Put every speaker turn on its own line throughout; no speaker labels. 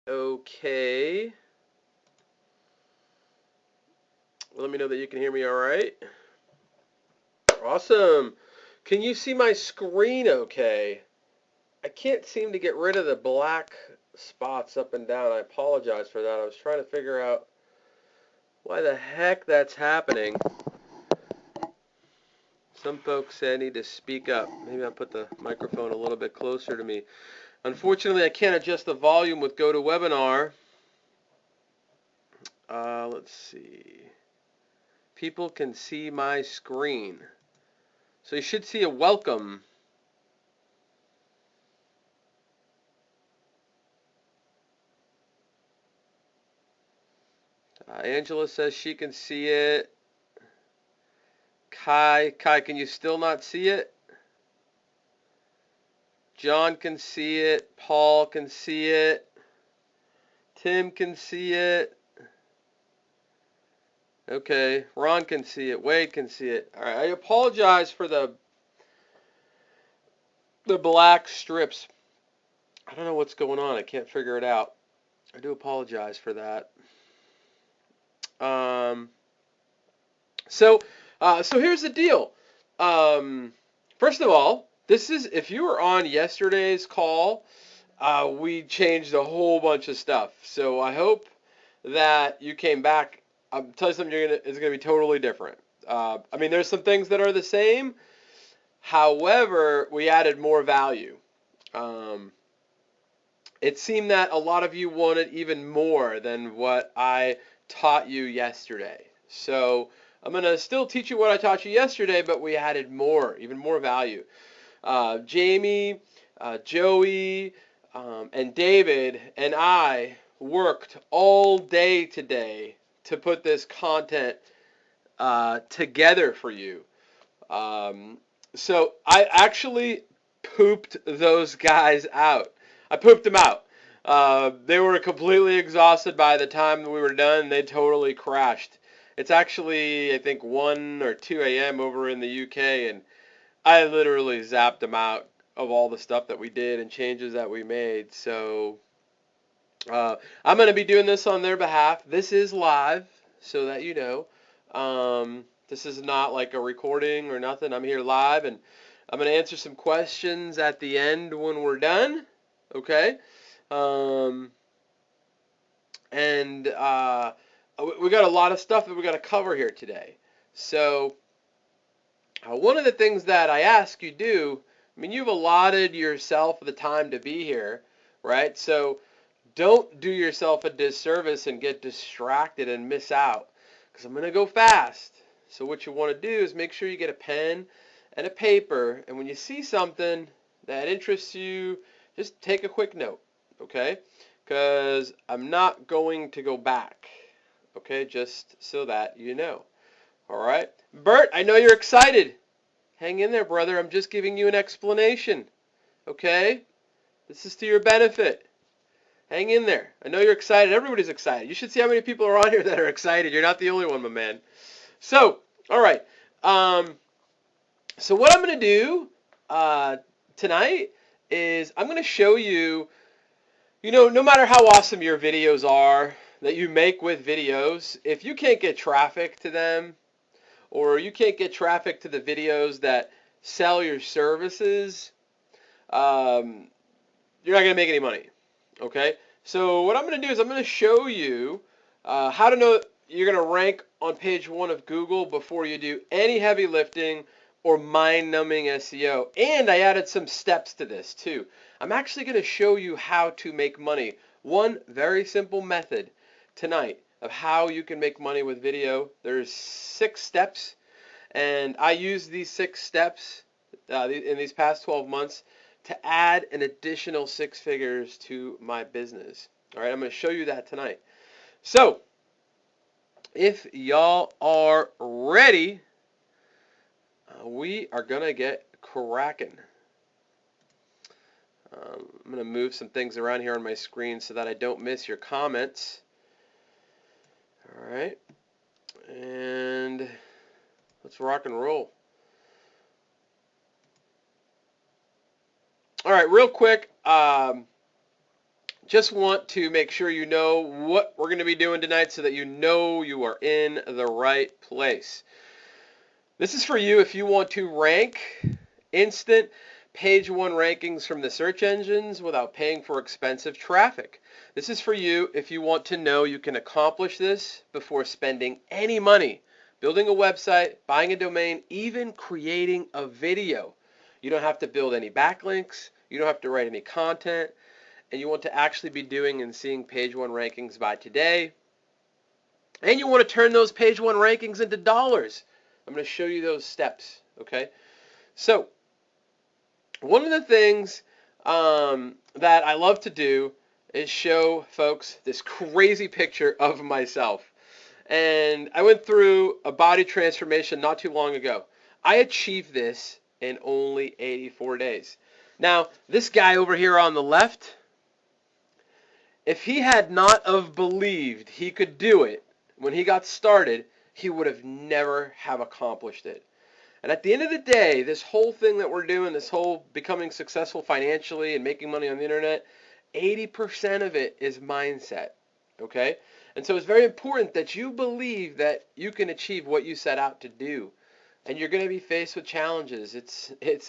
okay. Let me know that you can hear me all right. Awesome. Can you see my screen okay? I can't seem to get rid of the black spots up and down. I apologize for that. I was trying to figure out why the heck that's happening. Some folks say I need to speak up. Maybe I'll put the microphone a little bit closer to me. Unfortunately, I can't adjust the volume with GoToWebinar. Let's see. People can see my screen. So you should see a welcome. Angela says she can see it. Kai, can you still not see it? John can see it. Paul can see it. Tim can see it. Okay, Ron can see it. Wade can see it. All right, I apologize for the black strips. I don't know what's going on. I can't figure it out. I do apologize for that. So here's the deal. First of all, this is, if you were on yesterday's call, we changed a whole bunch of stuff. So I hope that you came back. I'll tell you something, it's going to be totally different. I mean, there's some things that are the same. However, we added more value. It seemed that a lot of you wanted even more than what I taught you yesterday. So I'm going to still teach you what I taught you yesterday, but we added more, even more value. Jamie, Joey, and David and I worked all day today to put this content together for you. So I actually pooped those guys out. I pooped them out. They were completely exhausted by the time we were done. They totally crashed. It's actually, I think, 1 or 2 a.m. over in the UK, and I literally zapped them out of all the stuff that we did and changes that we made. So I'm going to be doing this on their behalf. This is live, so that you know. This is not like a recording or nothing. I'm here live, and I'm going to answer some questions at the end when we're done. Okay? We got a lot of stuff that we got to cover here today. So one of the things that I ask you do, I mean, you've allotted yourself the time to be here, right? So don't do yourself a disservice and get distracted and miss out, because I'm going to go fast. So what you want to do is make sure you get a pen and a paper, and when you see something that interests you, just take a quick note, okay? Because I'm not going to go back, okay? Just so that you know. All right? Bert, I know you're excited. Hang in there, brother. I'm just giving you an explanation, okay? This is to your benefit. Hang in there. I know you're excited. Everybody's excited. You should see how many people are on here that are excited. You're not the only one, my man. So, all right. So what I'm going to do tonight is I'm going to show you, no matter how awesome your videos are that you make with videos, if you can't get traffic to them, or you can't get traffic to the videos that sell your services, you're not going to make any money. Okay? So what I'm going to do is I'm going to show you how to know you're going to rank on page 1 of Google before you do any heavy lifting or mind-numbing SEO. And I added some steps to this too. I'm actually going to show you how to make money. One very simple method tonight of how you can make money with video. There's 6 steps, and I use these 6 steps in these past 12 months to add an additional 6 figures to my business. All right, I'm going to show you that tonight. So, if y'all are ready, we are going to get cracking. I'm going to move some things around here on my screen so that I don't miss your comments. All right, and let's rock and roll. All right, real quick, just want to make sure you know what we're going to be doing tonight so that you know you are in the right place. This is for you if you want to rank instant page one rankings from the search engines without paying for expensive traffic. This is for you if you want to know you can accomplish this before spending any money, building a website, buying a domain, even creating a video. You don't have to build any backlinks. You don't have to write any content. And you want to actually be doing and seeing page one rankings by today. And you want to turn those page one rankings into dollars. I'm going to show you those steps, okay? So, one of the things that I love to do is show folks this crazy picture of myself. And I went through a body transformation not too long ago. I achieved this in only 84 days. Now, this guy over here on the left, if he had not have believed he could do it when he got started, he would have never have accomplished it. And at the end of the day, this whole thing that we're doing, this whole becoming successful financially and making money on the internet, 80% of it is mindset, okay? And so it's very important that you believe that you can achieve what you set out to do. And you're going to be faced with challenges.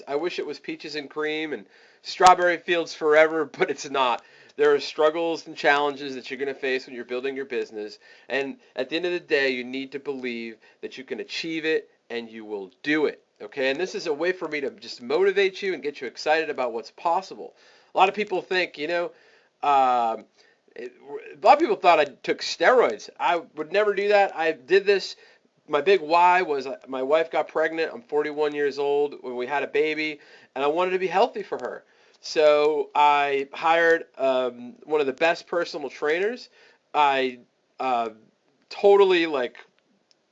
I wish it was peaches and cream and strawberry fields forever, but it's not. There are struggles and challenges that you're going to face when you're building your business. And at the end of the day, you need to believe that you can achieve it and you will do it. Okay? And this is a way for me to just motivate you and get you excited about what's possible. A lot of people think, a lot of people thought I took steroids. I would never do that. I did this. My big why was my wife got pregnant. I'm 41 years old when we had a baby, and I wanted to be healthy for her. So I hired one of the best personal trainers. I totally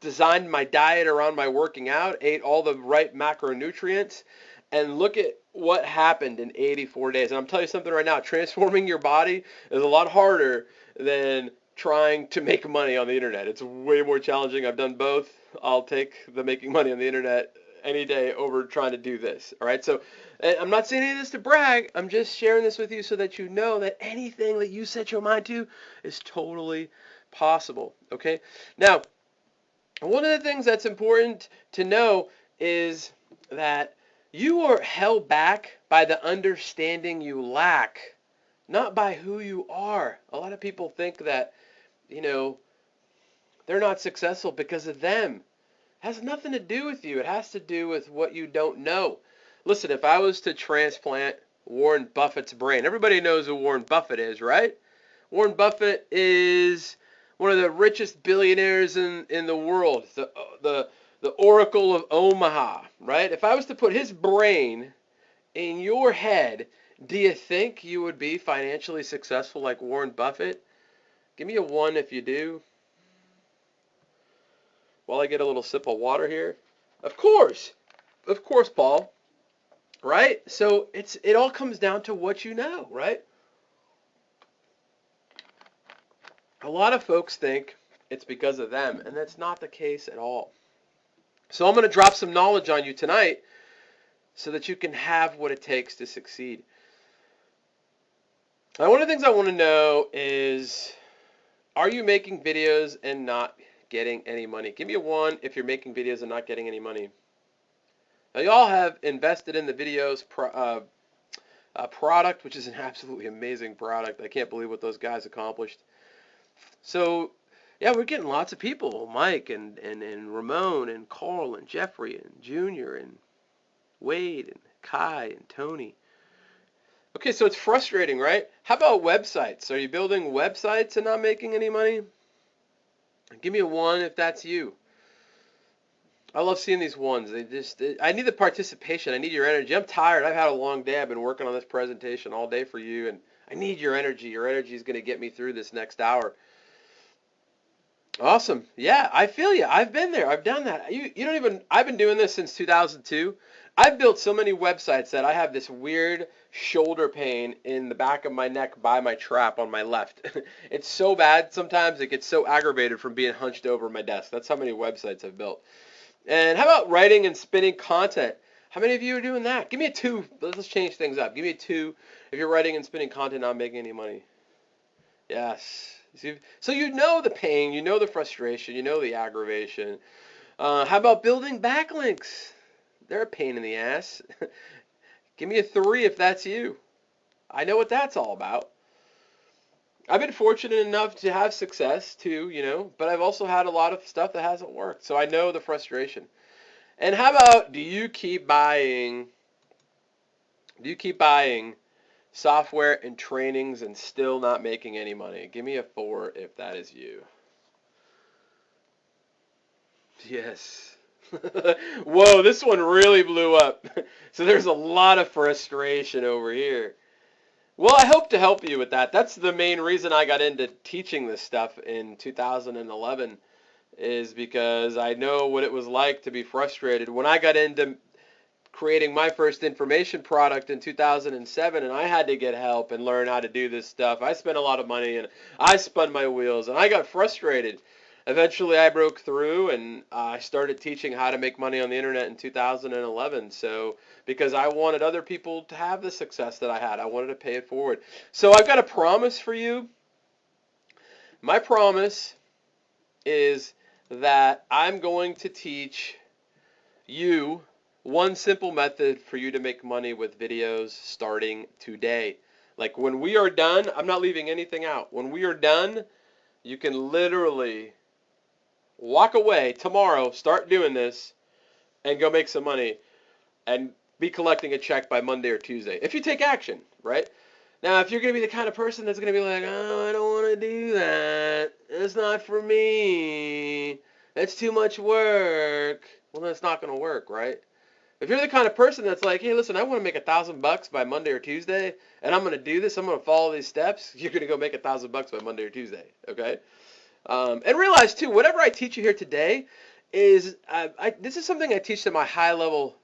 designed my diet around my working out, ate all the right macronutrients, and look at what happened in 84 days. And I'm telling you something right now, transforming your body is a lot harder than trying to make money on the internet. It's way more challenging. I've done both. I'll take the making money on the internet any day over trying to do this. All right. So I'm not saying any of this to brag. I'm just sharing this with you so that you know that anything that you set your mind to is totally possible. Okay. Now, one of the things that's important to know is that you are held back by the understanding you lack, not by who you are. A lot of people think that, they're not successful because of them. It has nothing to do with you. It has to do with what you don't know. Listen, if I was to transplant Warren Buffett's brain, everybody knows who Warren Buffett is, right? Warren Buffett is one of the richest billionaires in the world, the Oracle of Omaha, right? If I was to put his brain in your head, do you think you would be financially successful like Warren Buffett? Give me a 1 if you do. While I get a little sip of water here. Of course, Paul. Right? So it all comes down to what you know, right? A lot of folks think it's because of them, and that's not the case at all. So I'm going to drop some knowledge on you tonight so that you can have what it takes to succeed. Now, one of the things I want to know is, are you making videos and not getting any money? Give me a 1 if you're making videos and not getting any money. Now, you all have invested in the videos product, which is an absolutely amazing product. I can't believe what those guys accomplished. So, yeah, we're getting lots of people. Mike and Ramon and Carl and Jeffrey and Junior and Wade and Kai and Tony. Okay, so it's frustrating, right? How about websites? Are you building websites and not making any money? Give me a 1 if that's you. I love seeing these ones. I need the participation. I need your energy. I'm tired. I've had a long day. I've been working on this presentation all day for you, and I need your energy. Your energy is going to get me through this next hour. Awesome. Yeah, I feel you. I've been there. I've done that. I've been doing this since 2002. I've built so many websites that I have this weird shoulder pain in the back of my neck by my trap on my left. It's so bad sometimes it gets so aggravated from being hunched over my desk. That's how many websites I've built. And how about writing and spinning content? How many of you are doing that? Give me a 2. Let's change things up. Give me a 2 if you're writing and spinning content not making any money. Yes. See, so you know the pain, you know the frustration, you know the aggravation. How about building backlinks? They're a pain in the ass. Give me a 3 if that's you. I know what that's all about. I've been fortunate enough to have success too, but I've also had a lot of stuff that hasn't worked. So I know the frustration. And how about do you keep buying software and trainings and still not making any money? Give me a 4 if that is you. Yes. Whoa, this one really blew up. So there's a lot of frustration over here. Well, I hope to help you with that. That's the main reason I got into teaching this stuff in 2011 is because I know what it was like to be frustrated. When I got into creating my first information product in 2007 and I had to get help and learn how to do this stuff, I spent a lot of money and I spun my wheels and I got frustrated. Eventually I broke through and I started teaching how to make money on the internet in 2011. So because I wanted other people to have the success that I had, I wanted to pay it forward. So I've got a promise for you. My promise is that I'm going to teach you one simple method for you to make money with videos starting today. Like when we are done, I'm not leaving anything out. When we are done, you can literally walk away tomorrow, start doing this, and go make some money and be collecting a check by Monday or Tuesday. If you take action, right? Now, if you're going to be the kind of person that's going to be like, oh, I don't want to do that. It's not for me. It's too much work. Well, then it's not going to work, right? If you're the kind of person that's like, hey, listen, I want to make $1,000 by Monday or Tuesday, and I'm going to do this, I'm going to follow these steps, you're going to go make $1,000 by Monday or Tuesday, okay? And realize, too, whatever I teach you here today is, this is something I teach to my high-level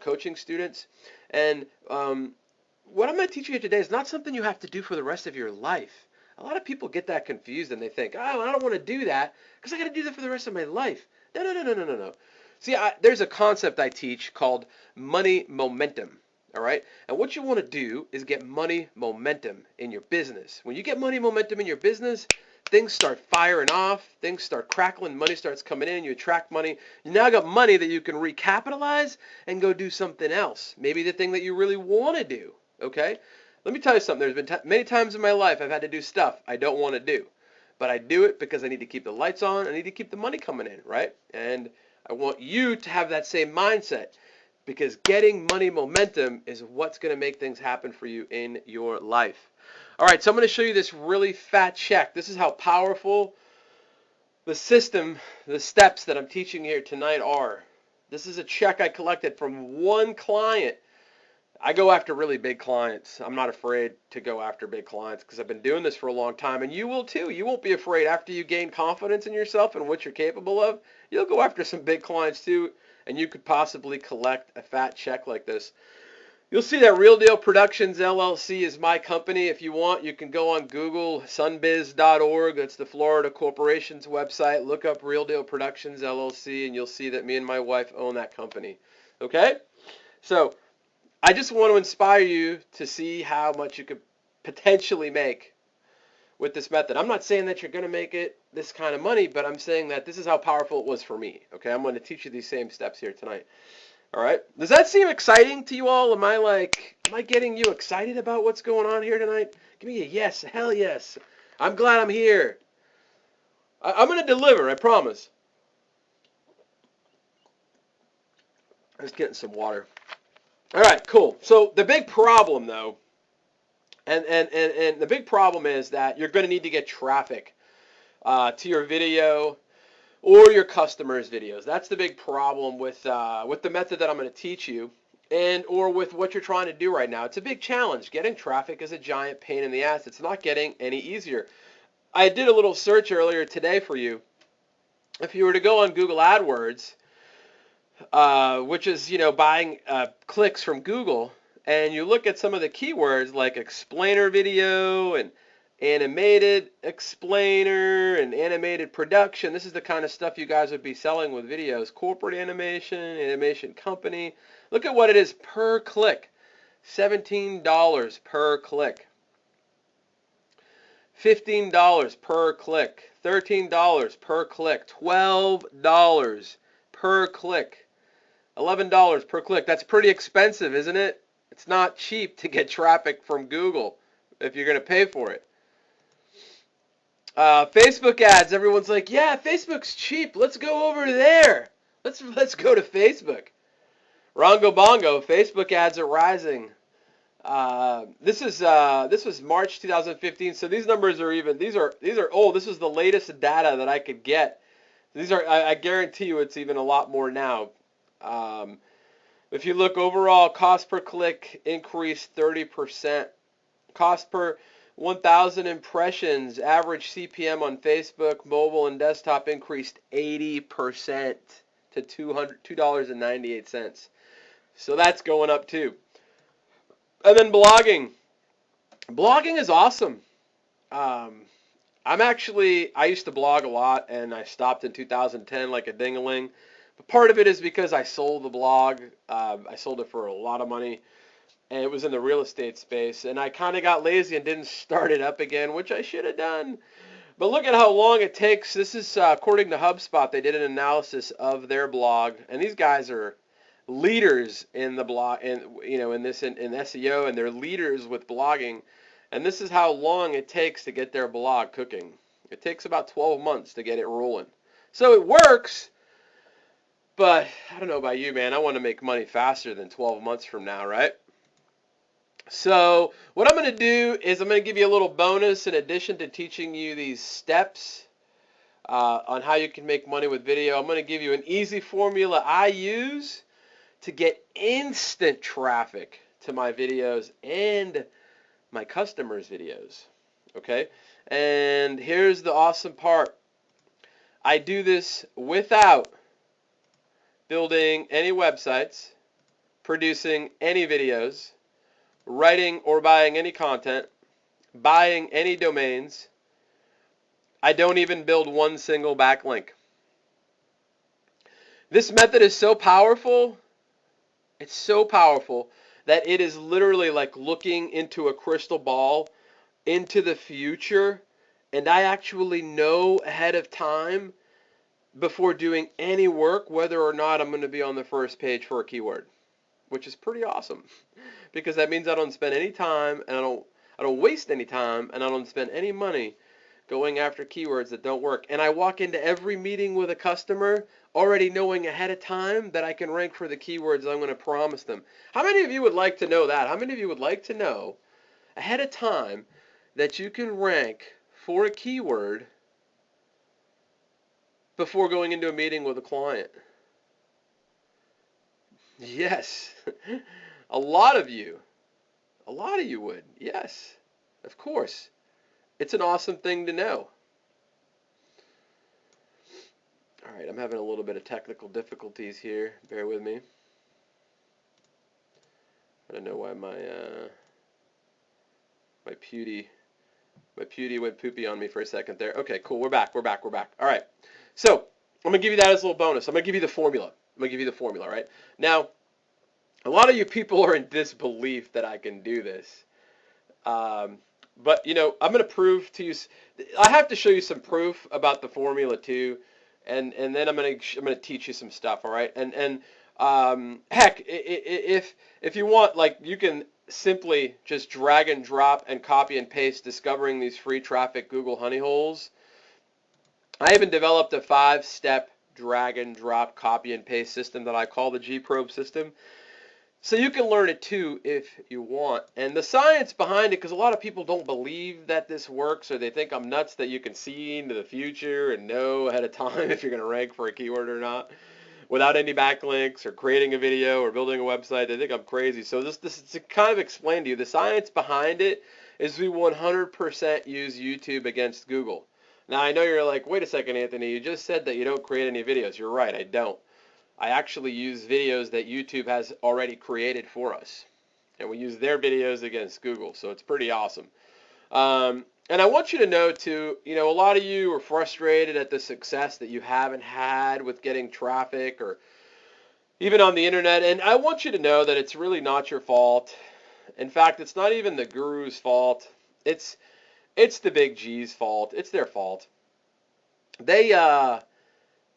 coaching students, and what I'm going to teach you here today is not something you have to do for the rest of your life. A lot of people get that confused and they think, oh, I don't want to do that because I got to do that for the rest of my life. No, no, no, no, no, no, no. See, there's a concept I teach called money momentum. All right? And what you want to do is get money momentum in your business. When you get money momentum in your business, things start firing off, things start crackling, money starts coming in, you attract money. You now got money that you can recapitalize and go do something else. Maybe the thing that you really want to do. Okay? Let me tell you something. There's been many times in my life I've had to do stuff I don't want to do. But I do it because I need to keep the lights on. I need to keep the money coming in, right? And I want you to have that same mindset because getting money momentum is what's going to make things happen for you in your life. All right, so I'm going to show you this really fat check. This is how powerful the system, the steps that I'm teaching here tonight are. This is a check I collected from one client. I go after really big clients. I'm not afraid to go after big clients because I've been doing this for a long time, and you will too. You won't be afraid after you gain confidence in yourself and what you're capable of. You'll go after some big clients too, and you could possibly collect a fat check like this. You'll see that Real Deal Productions LLC is my company. If you want, you can go on Google, sunbiz.org. That's the Florida Corporation's website. Look up Real Deal Productions LLC, and you'll see that me and my wife own that company. Okay? So I just want to inspire you to see how much you could potentially make with this method. I'm not saying that you're going to make it this kind of money, but I'm saying that this is how powerful it was for me. Okay? I'm going to teach you these same steps here tonight. All right. Does that seem exciting to you all? Am I getting you excited about what's going on here tonight? Give me a yes. Hell yes. I'm glad I'm here. I'm going to deliver. I promise. I'm just getting some water. All right, cool. So the big problem, though, and the big problem is that you're going to need to get traffic to your video or your customers' videos. That's the big problem with the method that I'm going to teach you, and or with what you're trying to do right now. It's a big challenge. Getting traffic is a giant pain in the ass. It's not getting any easier. I did a little search earlier today for you. If you were to go on Google AdWords, which is buying clicks from Google, and you look at some of the keywords like explainer video and animated explainer and animated production. This is the kind of stuff you guys would be selling with videos. Corporate animation, animation company. Look at what it is per click. $17 per click. $15 per click, $13 per click, $12 per click, $11 per click. That's pretty expensive, isn't it? It's not cheap to get traffic from Google if you're going to pay for it. Facebook ads. Everyone's like, yeah, Facebook's cheap. Let's go over there. Let's go to Facebook. Rongo bongo. Facebook ads are rising. This was March 2015. So these numbers are even. These are old. This is the latest data that I could get. These are. I guarantee you, it's even a lot more now. If you look overall, cost per click increased 30%. Cost per 1,000 impressions, average CPM on Facebook, mobile, and desktop increased 80% to $2.98. So that's going up too. And then blogging. Blogging is awesome. I used to blog a lot, and I stopped in 2010 like a ding-a-ling. But part of it is because I sold the blog. I sold it for a lot of money. And it was in the real estate space, and I kind of got lazy and didn't start it up again, which I should have done. But look at how long it takes. This is according to HubSpot. They did an analysis of their blog, and these guys are leaders in the blog, and in SEO, and they're leaders with blogging. And this is how long it takes to get their blog cooking. It takes about 12 months to get it rolling. So it works, but I don't know about you, man. I want to make money faster than 12 months from now, right? So what I'm going to do is I'm going to give you a little bonus in addition to teaching you these steps on how you can make money with video. I'm going to give you an easy formula I use to get instant traffic to my videos and my customers' videos. Okay? And here's the awesome part. I do this without building any websites, producing any videos, writing or buying any content, buying any domains. I don't even build one single backlink. This method is so powerful, it's so powerful that it is literally like looking into a crystal ball into the future, and I actually know ahead of time before doing any work whether or not I'm going to be on the first page for a keyword, which is pretty awesome. Because that means I don't spend any time, and I don't waste any time, and I don't spend any money going after keywords that don't work. And I walk into every meeting with a customer already knowing ahead of time that I can rank for the keywords I'm going to promise them. How many of you would like to know that? How many of you would like to know ahead of time that you can rank for a keyword before going into a meeting with a client? Yes. A lot of you would. Yes, of course. It's an awesome thing to know. All right, I'm having a little bit of technical difficulties here. Bear with me. I don't know why my Pewdie went poopy on me for a second there. Okay, cool. We're back. All right. So I'm gonna give you that as a little bonus. I'm gonna give you the formula. Right? Now, a lot of you people are in disbelief that I can do this. But, I'm going to prove to you. I have to show you some proof about the formula too, and then I'm going to teach you some stuff. All right, and heck, if you want, like, you can simply just drag and drop and copy and paste discovering these free traffic Google honey holes. I even developed a 5-step drag and drop copy and paste system that I call the G-Probe system. So you can learn it too if you want. And the science behind it, because a lot of people don't believe that this works, or they think I'm nuts that you can see into the future and know ahead of time if you're going to rank for a keyword or not without any backlinks or creating a video or building a website. They think I'm crazy. So this is to kind of explain to you. The science behind it is we 100% use YouTube against Google. Now, I know you're like, wait a second, Anthony, you just said that you don't create any videos. You're right, I don't. I actually use videos that YouTube has already created for us. And we use their videos against Google. So it's pretty awesome. And I want you to know, too, a lot of you are frustrated at the success that you haven't had with getting traffic or even on the internet. And I want you to know that it's really not your fault. In fact, it's not even the guru's fault. It's It's the big G's fault. It's their fault. They uh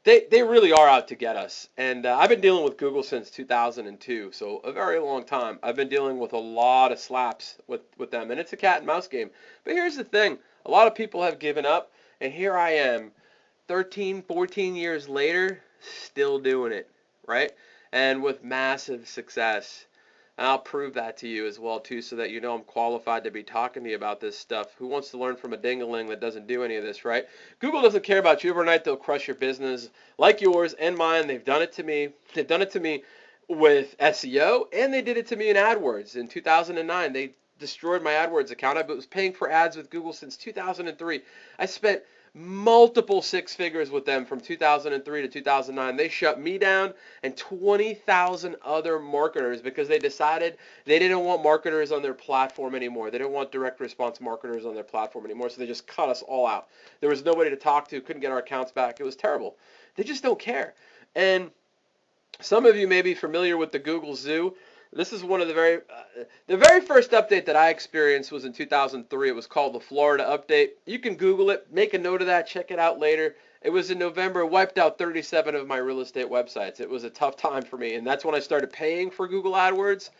they really are out to get us. And I've been dealing with Google since 2002, so a very long time. I've been dealing with a lot of slaps with them, and it's a cat and mouse game. But here's the thing. A lot of people have given up, and here I am 13, 14 years later, still doing it, right? And with massive success. And I'll prove that to you as well too, so that you know I'm qualified to be talking to you about this stuff. Who wants to learn from a dingaling that doesn't do any of this, right? Google doesn't care about you overnight. They'll crush your business like yours and mine. They've done it to me. They've done it to me with SEO, and they did it to me in AdWords. In 2009, they destroyed my AdWords account. I was paying for ads with Google since 2003. I spent multiple six figures with them from 2003 to 2009. They shut me down and 20,000 other marketers because they decided they didn't want marketers on their platform anymore. They didn't want direct response marketers on their platform anymore, so they just cut us all out. There was nobody to talk to, couldn't get our accounts back. It was terrible. They just don't care. And some of you may be familiar with the Google Zoo. This is one of the very first update that I experienced was in 2003. It was called the Florida update. You can Google it, make a note of that, check it out later. It was in November, it wiped out 37 of my real estate websites. It was a tough time for me, and that's when I started paying for Google AdWords.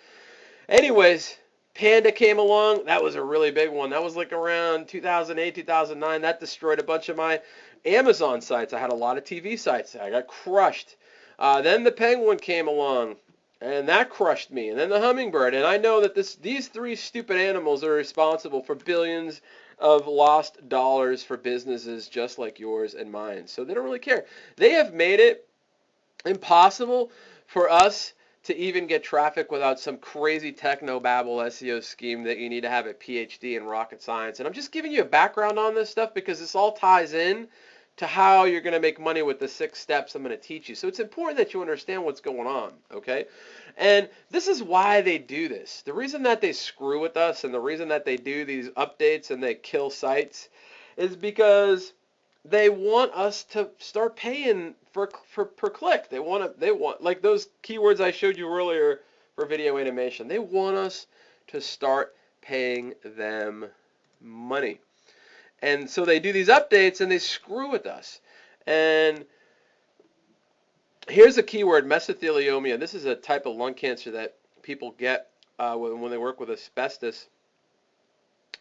Anyways, Panda came along. That was a really big one. That was like around 2008, 2009. That destroyed a bunch of my Amazon sites. I had a lot of TV sites. I got crushed. Then the Penguin came along, and that crushed me. And then the Hummingbird. And I know that these three stupid animals are responsible for billions of lost dollars for businesses just like yours and mine. So they don't really care. They have made it impossible for us to even get traffic without some crazy techno-babble SEO scheme that you need to have a PhD in rocket science. And I'm just giving you a background on this stuff because this all ties in to how you're going to make money with the 6 steps I'm going to teach you. So it's important that you understand what's going on, okay? And this is why they do this. The reason that they screw with us and the reason that they do these updates and they kill sites is because they want us to start paying for per click. They want like those keywords I showed you earlier for video animation. They want us to start paying them money. And so they do these updates and they screw with us. And here's a keyword, mesothelioma. This is a type of lung cancer that people get when they work with asbestos.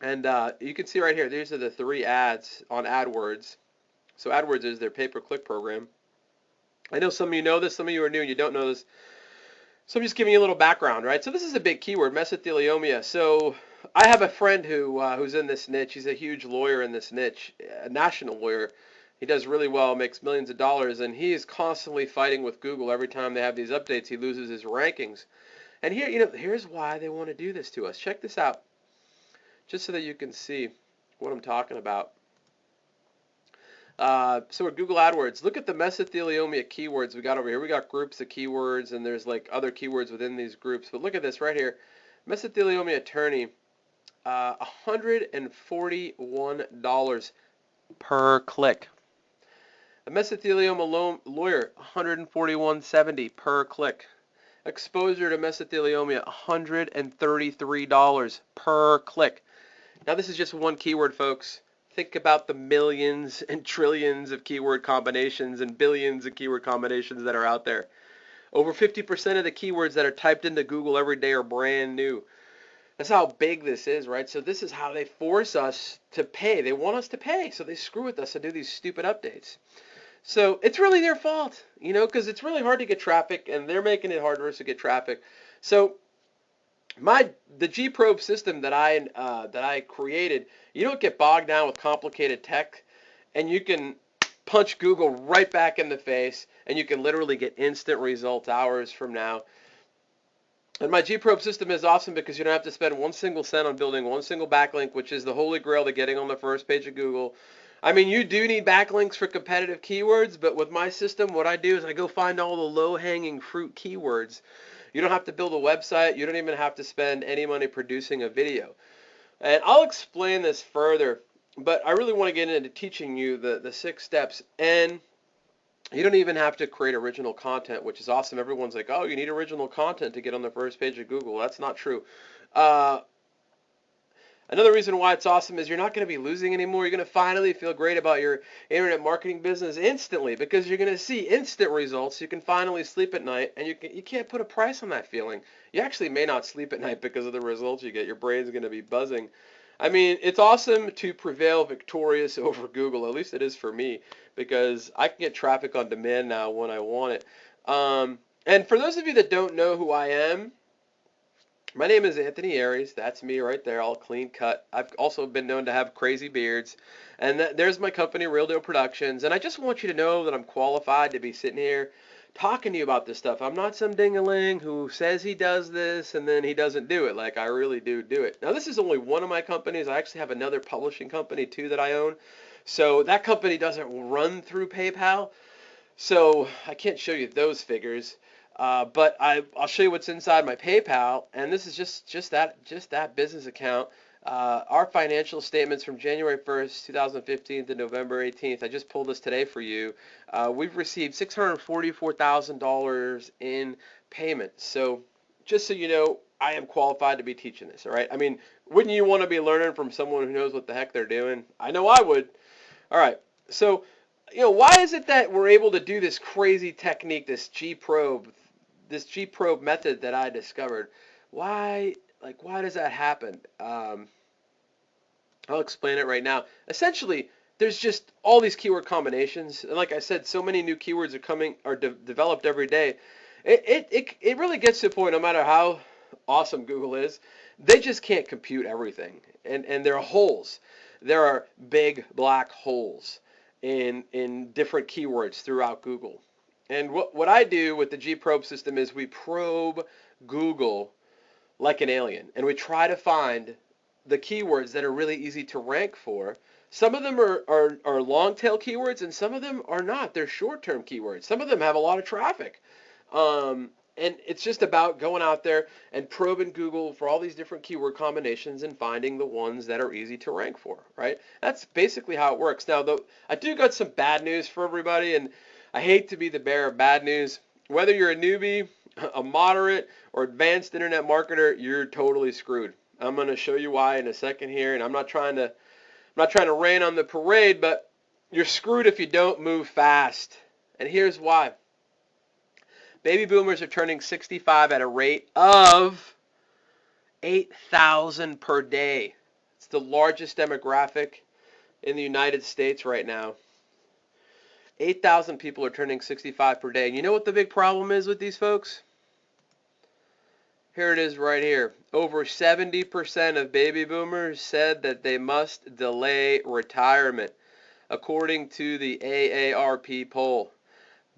And you can see right here, these are the 3 ads on AdWords. So AdWords is their pay-per-click program. I know some of you know this, some of you are new and you don't know this. So I'm just giving you a little background, right? So this is a big keyword, mesothelioma. So I have a friend who's in this niche. He's a huge lawyer in this niche, a national lawyer. He does really well, makes millions of dollars, and he is constantly fighting with Google. Every time they have these updates, he loses his rankings. And here, here's why they want to do this to us. Check this out, just so that you can see what I'm talking about. So with Google AdWords, look at the mesothelioma keywords we got over here. We got groups of keywords, and there's like other keywords within these groups. But look at this right here. Mesothelioma attorney, $141 per click. A mesothelioma lawyer, $141.70 per click. Exposure to mesothelioma, $133 per click. Now this is just one keyword, folks. Think about the millions and trillions of keyword combinations and billions of keyword combinations that are out there. Over 50% of the keywords that are typed into Google every day are brand new. That's how big this is, right? So this is how they force us to pay. They want us to pay, so they screw with us and do these stupid updates. So it's really their fault, because it's really hard to get traffic, and they're making it hard for us to get traffic. So the gprobe system that I created, you don't get bogged down with complicated tech, and you can punch Google right back in the face, and you can literally get instant results hours from now. And my gprobe system is awesome because you don't have to spend one single cent on building one single backlink, which is the holy grail to getting on the first page of Google. I mean, you do need backlinks for competitive keywords, but with my system, what I do is I go find all the low-hanging fruit keywords. You don't have to build a website. You don't even have to spend any money producing a video. And I'll explain this further, but I really want to get into teaching you the 6 steps. And you don't even have to create original content, which is awesome. Everyone's like, oh, you need original content to get on the first page of Google. That's not true. Another reason why it's awesome is you're not going to be losing anymore. You're going to finally feel great about your internet marketing business instantly because you're going to see instant results. You can finally sleep at night, and you can't put a price on that feeling. You actually may not sleep at night because of the results you get. Your brain's going to be buzzing. I mean, it's awesome to prevail victorious over Google. At least it is for me because I can get traffic on demand now when I want it. And for those of you that don't know who I am, my name is Anthony Aries. That's me right there, all clean cut. I've also been known to have crazy beards. And there's my company, Real Deal Productions. And I just want you to know that I'm qualified to be sitting here talking to you about this stuff. I'm not some ding-a-ling who says he does this and then he doesn't do it. Like, I really do it. Now, this is only one of my companies. I actually have another publishing company, too, that I own. So that company doesn't run through PayPal. So I can't show you those figures. But I'll show you what's inside my PayPal, and this is just that business account. Our financial statements from January 1st, 2015 to November 18th. I just pulled this today for you. We've received $644,000 in payments. So just so you know, I am qualified to be teaching this. All right. I mean, wouldn't you want to be learning from someone who knows what the heck they're doing? I know I would. All right. So, why is it that we're able to do this crazy technique, this G-probe method that I discovered? Why does that happen? I'll explain it right now. Essentially, there's just all these keyword combinations, and like I said, so many new keywords are developed every day. It really gets to the point, no matter how awesome Google is, they just can't compute everything, and there are holes. There are big black holes in different keywords throughout Google. And what I do with the G-probe system is we probe Google like an alien, and we try to find the keywords that are really easy to rank for. Some of them are long tail keywords, and some of them are not. They're short term keywords. Some of them have a lot of traffic. And it's just about going out there and probing Google for all these different keyword combinations and finding the ones that are easy to rank for, right? That's basically how it works. Now, though, I do got some bad news for everybody, and I hate to be the bearer of bad news. Whether you're a newbie, a moderate, or advanced internet marketer, you're totally screwed. I'm going to show you why in a second here, and I'm not trying to rain on the parade, but you're screwed if you don't move fast. And here's why. Baby boomers are turning 65 at a rate of 8,000 per day. It's the largest demographic in the United States right now. 8,000 people are turning 65 per day. And you know what the big problem is with these folks? Here it is right here. Over 70% of baby boomers said that they must delay retirement, according to the AARP poll.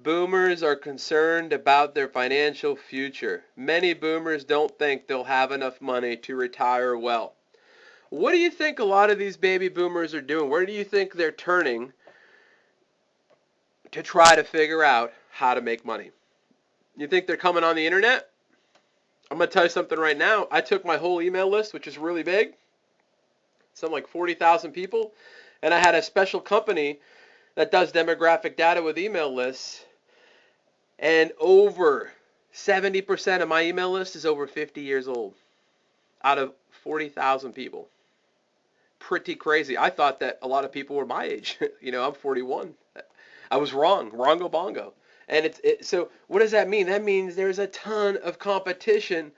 Boomers are concerned about their financial future. Many boomers don't think they'll have enough money to retire well. What do you think a lot of these baby boomers are doing? Where do you think they're turning to try to figure out how to make money? You think they're coming on the internet? I'm going to tell you something right now. I took my whole email list, which is really big, something like 40,000 people, and I had a special company that does demographic data with email lists, and over 70% of my email list is over 50 years old out of 40,000 people. Pretty crazy. I thought that a lot of people were my age. I'm 41. I was wrong. Wrongo bongo. And so what does that mean? That means there's a ton of competition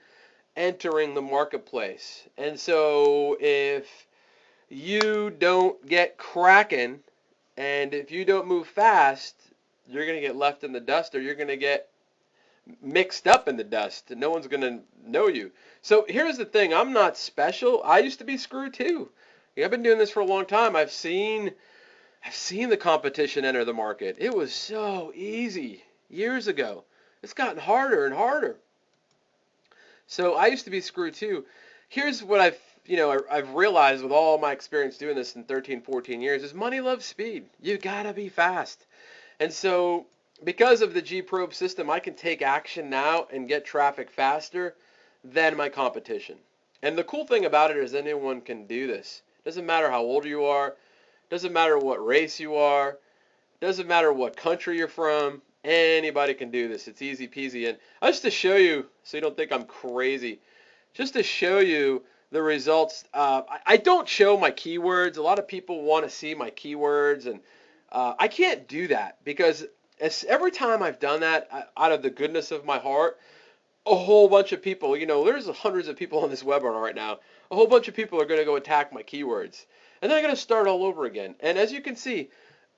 entering the marketplace. And so if you don't get cracking and if you don't move fast, you're going to get left in the dust, or you're going to get mixed up in the dust, and no one's going to know you. So here's the thing. I'm not special. I used to be screwed too. I've been doing this for a long time. I've seen the competition enter the market. It was so easy years ago. It's gotten harder and harder. So I used to be screwed too. Here's what I've realized with all my experience doing this in 13, 14 years is money loves speed. You gotta be fast. And so because of the G-probe system, I can take action now and get traffic faster than my competition. And the cool thing about it is anyone can do this. Doesn't matter how old you are. Doesn't matter what race you are. Doesn't matter what country you're from. Anybody can do this. It's easy peasy. And just to show you, so you don't think I'm crazy, just to show you the results. I don't show my keywords. A lot of people want to see my keywords, and I can't do that because every time I've done that, out of the goodness of my heart, a whole bunch of people, there's hundreds of people on this webinar right now. A whole bunch of people are going to go attack my keywords. And then I'm going to start all over again. And as you can see,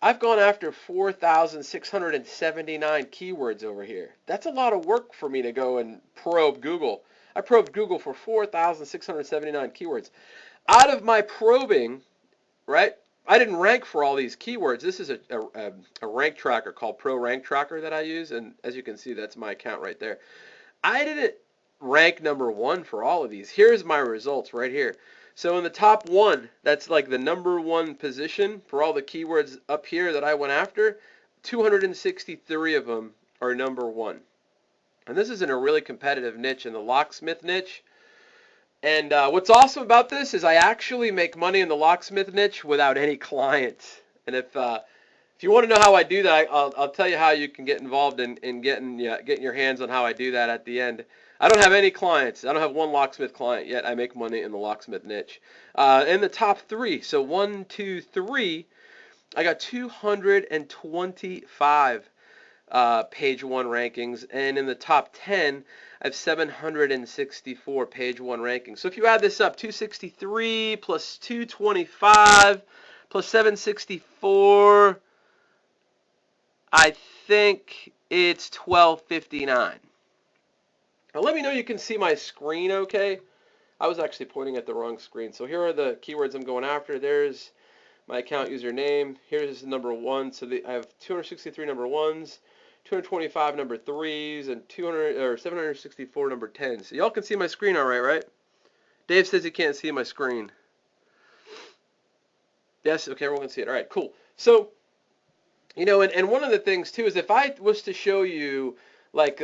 I've gone after 4,679 keywords over here. That's a lot of work for me to go and probe Google. I probed Google for 4,679 keywords. Out of my probing, right, I didn't rank for all these keywords. This is a rank tracker called Pro Rank Tracker that I use. And as you can see, that's my account right there. I didn't rank number 1 for all of these. Here's my results right here. So in the top 1, that's like the number 1 position for all the keywords up here that I went after, 263 of them are number 1. And this is in a really competitive niche, in the locksmith niche. And what's awesome about this is I actually make money in the locksmith niche without any clients. And if you want to know how I do that, I'll tell you how you can get involved in getting your hands on how I do that at the end. I don't have any clients. I don't have one locksmith client yet. I make money in the locksmith niche. In the top 3, so 1, 2, 3, I got 225 page 1 rankings, and in the top 10, I have 764 page 1 rankings. So if you add this up, 263 plus 225 plus 764, I think it's 1259. Now let me know you can see my screen okay. I was actually pointing at the wrong screen. So here are the keywords I'm going after. There's my account username. Here's number 1. So I have 263 number 1s, 225 number 3s, and 764 number 10s. So y'all can see my screen all right? Dave says he can't see my screen. Yes, okay, everyone can see it. All right, cool. So, and one of the things too is if I was to show you, like,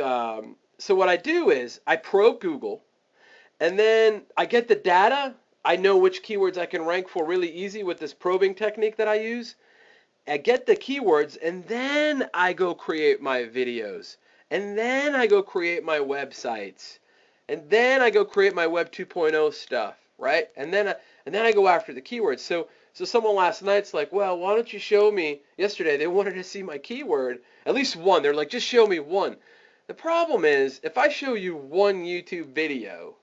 so what I do is I probe Google, and then I get the data. I know which keywords I can rank for really easy with this probing technique that I use. I get the keywords, and then I go create my videos, and then I go create my websites, and then I go create my Web 2.0 stuff, right? And then I go after the keywords. So someone last night's like, well, why don't you show me? Yesterday they wanted to see my keyword, at least one. They're like, just show me one. The problem is, if I show you one YouTube video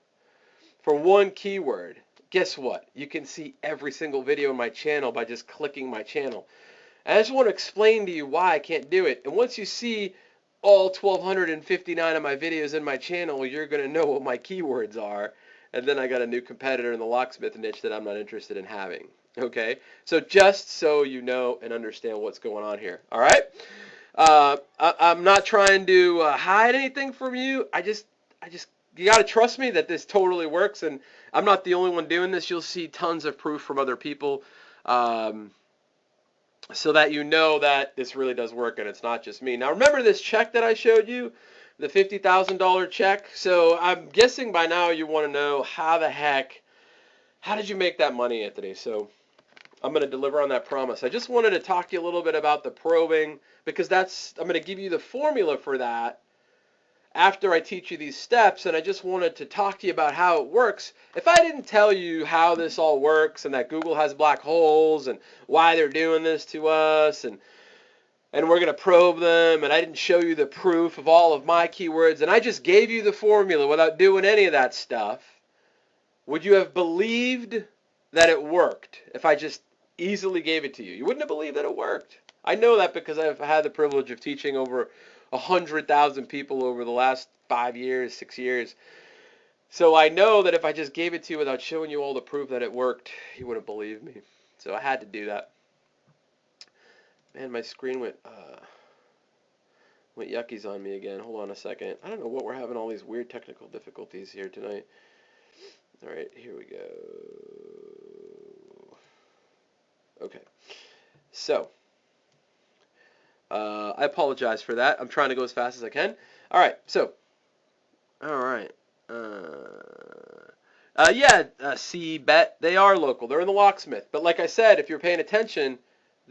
for one keyword, guess what? You can see every single video in my channel by just clicking my channel. And I just want to explain to you why I can't do it. And once you see all 1,259 of my videos in my channel, you're going to know what my keywords are. And then I got a new competitor in the locksmith niche that I'm not interested in having. Okay? So just so you know and understand what's going on here. All right? I'm not trying to hide anything from you. You got to trust me that this totally works. And I'm not the only one doing this. You'll see tons of proof from other people. So that you know that this really does work and it's not just me. Now remember this check that I showed you, the $50,000 check? So I'm guessing by now you want to know how did you make that money, Anthony? So I'm going to deliver on that promise. I just wanted to talk to you a little bit about the probing because I'm going to give you the formula for that after I teach you these steps, and I just wanted to talk to you about how it works. If I didn't tell you how this all works and that Google has black holes and why they're doing this to us and we're going to probe them, and I didn't show you the proof of all of my keywords, and I just gave you the formula without doing any of that stuff, would you have believed that it worked if I just easily gave it to you? You wouldn't have believed that it worked. I know that because I've had the privilege of teaching over 100,000 people over the last 5 years, 6 years. So I know that if I just gave it to you without showing you all the proof that it worked, you wouldn't believe me. So I had to do that. Man, my screen went yuckies on me again. Hold on a second. I don't know what we're having all these weird technical difficulties here tonight. All right, here we go. Okay. So I apologize for that. I'm trying to go as fast as I can. All right. So, all right. C-Bet, they are local. They're in the locksmith. But like I said, if you're paying attention,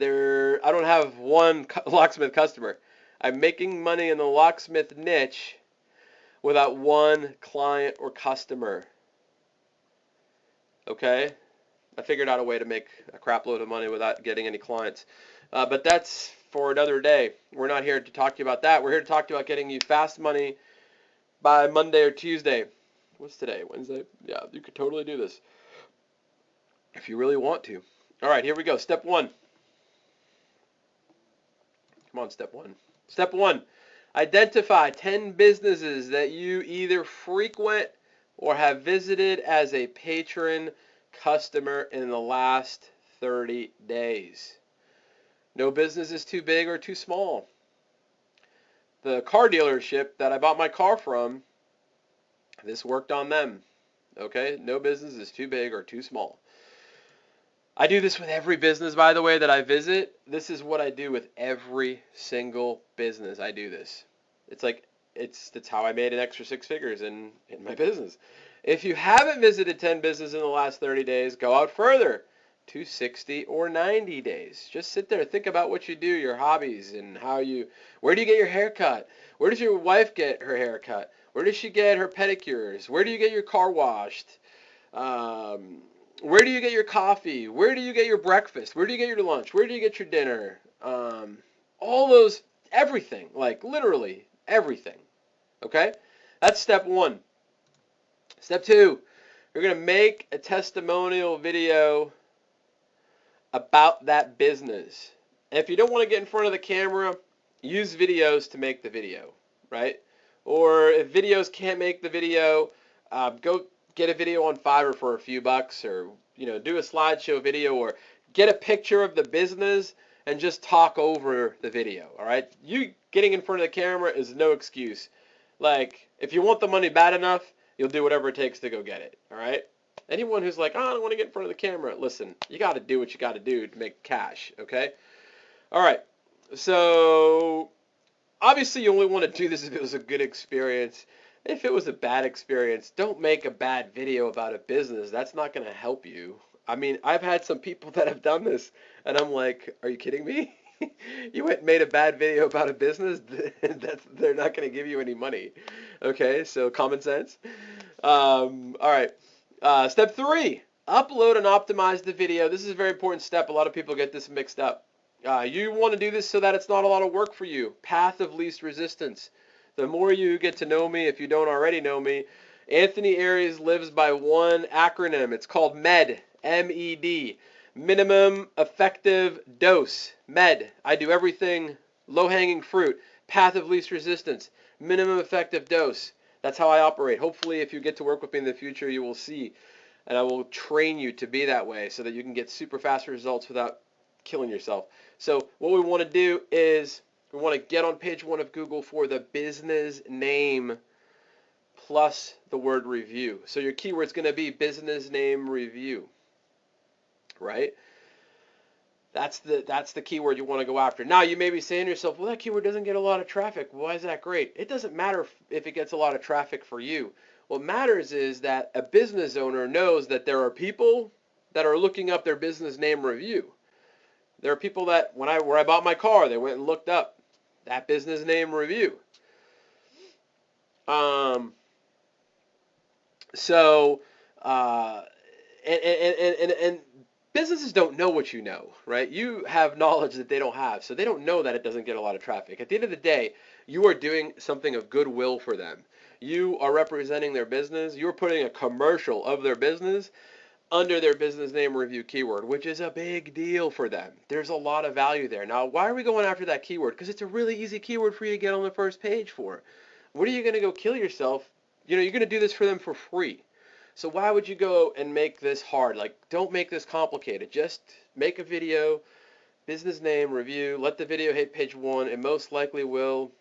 I don't have one locksmith customer. I'm making money in the locksmith niche without one client or customer. Okay? I figured out a way to make a crap load of money without getting any clients. But that's for another day. We're not here to talk to you about that. We're here to talk to you about getting you fast money by Monday or Tuesday. What's today? Wednesday? Yeah, you could totally do this if you really want to. All right, here we go. Step one. Come on, step one. Step one. Identify 10 businesses that you either frequent or have visited as a patron customer in the last 30 days. No business is too big or too small. The car dealership that I bought my car from, this worked on them. Okay? No business is too big or too small. I do this with every business, by the way, that I visit. This is what I do with every single business. I do this. It's like that's how I made an extra six figures in my business. If you haven't visited 10 businesses in the last 30 days, go out further to 60 or 90 days. Just sit there, think about what you do, your hobbies, and where do you get your hair cut? Where does your wife get her hair cut? Where does she get her pedicures? Where do you get your car washed? Where do you get your coffee? Where do you get your breakfast? Where do you get your lunch? Where do you get your dinner? All those, everything, like literally everything. Okay? That's step one. Step two, you're going to make a testimonial video about that business. And if you don't want to get in front of the camera, use videos to make the video, right? Or if videos can't make the video, go get a video on Fiverr for a few bucks, or do a slideshow video, or get a picture of the business and just talk over the video. All right, you getting in front of the camera is no excuse. Like, if you want the money bad enough, you'll do whatever it takes to go get it. All right. Anyone who's like, oh, I don't want to get in front of the camera, listen, you got to do what you got to do to make cash. Okay. All right. So obviously, you only want to do this if it was a good experience. If it was a bad experience, don't make a bad video about a business. That's not going to help you. I mean, I've had some people that have done this, and I'm like, are you kidding me? You went and made a bad video about a business? They're not going to give you any money. Okay, so common sense. All right. Step three, upload and optimize the video. This is a very important step. A lot of people get this mixed up. You want to do this so that it's not a lot of work for you. Path of least resistance. The more you get to know me, if you don't already know me, Anthony Aries lives by one acronym. It's called MED, M-E-D, minimum effective dose, MED. I do everything low-hanging fruit, path of least resistance, minimum effective dose. That's how I operate. Hopefully, if you get to work with me in the future, you will see, and I will train you to be that way so that you can get super fast results without killing yourself. So what we want to do is we want to get on page 1 of Google for the business name plus the word review. So your keyword's going to be business name review, right? That's the keyword you want to go after. Now you may be saying to yourself, well, that keyword doesn't get a lot of traffic. Why is that great? It doesn't matter if it gets a lot of traffic for you. What matters is that a business owner knows that there are people that are looking up their business name review. There are people that where I bought my car, they went and looked up that business name review. So, and businesses don't know what you know, right? You have knowledge that they don't have, so they don't know that it doesn't get a lot of traffic. At the end of the day, you are doing something of goodwill for them. You are representing their business. You're putting a commercial of their business under their business name review keyword, which is a big deal for them. There's a lot of value there. Now, why are we going after that keyword? Because it's a really easy keyword for you to get on the first page for. What are you going to go kill yourself? You're going to do this for them for free. So why would you go and make this hard? Like, don't make this complicated. Just make a video, business name review, let the video hit page 1. It most likely will.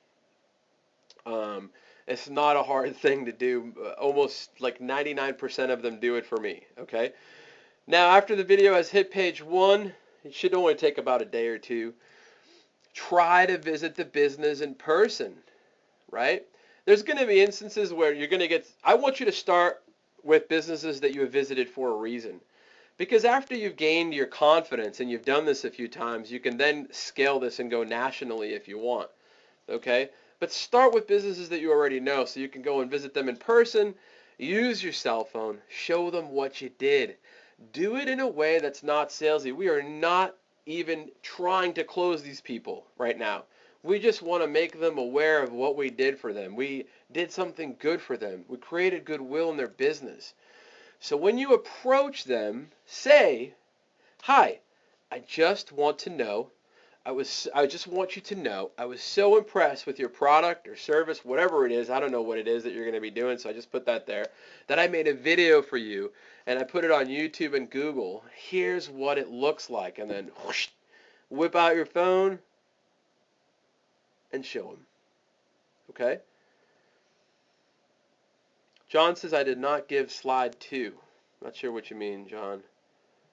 It's not a hard thing to do. Almost like 99% of them do it for me, okay? Now, after the video has hit page 1, it should only take about a day or two. Try to visit the business in person, right? There's going to be instances where you're going to get, I want you to start with businesses that you have visited for a reason. Because after you've gained your confidence and you've done this a few times, you can then scale this and go nationally if you want, okay? But start with businesses that you already know so you can go and visit them in person, use your cell phone, show them what you did. Do it in a way that's not salesy. We are not even trying to close these people right now. We just want to make them aware of what we did for them. We did something good for them. We created goodwill in their business. So when you approach them, say, "Hi, I just want to know I just want you to know I was so impressed with your product or service, whatever it is. I don't know what it is that you're going to be doing, so I just put that there. That I made a video for you and I put it on YouTube and Google. Here's what it looks like." And then whoosh, whip out your phone and show them. Okay? John says I did not give slide 2. Not sure what you mean, John.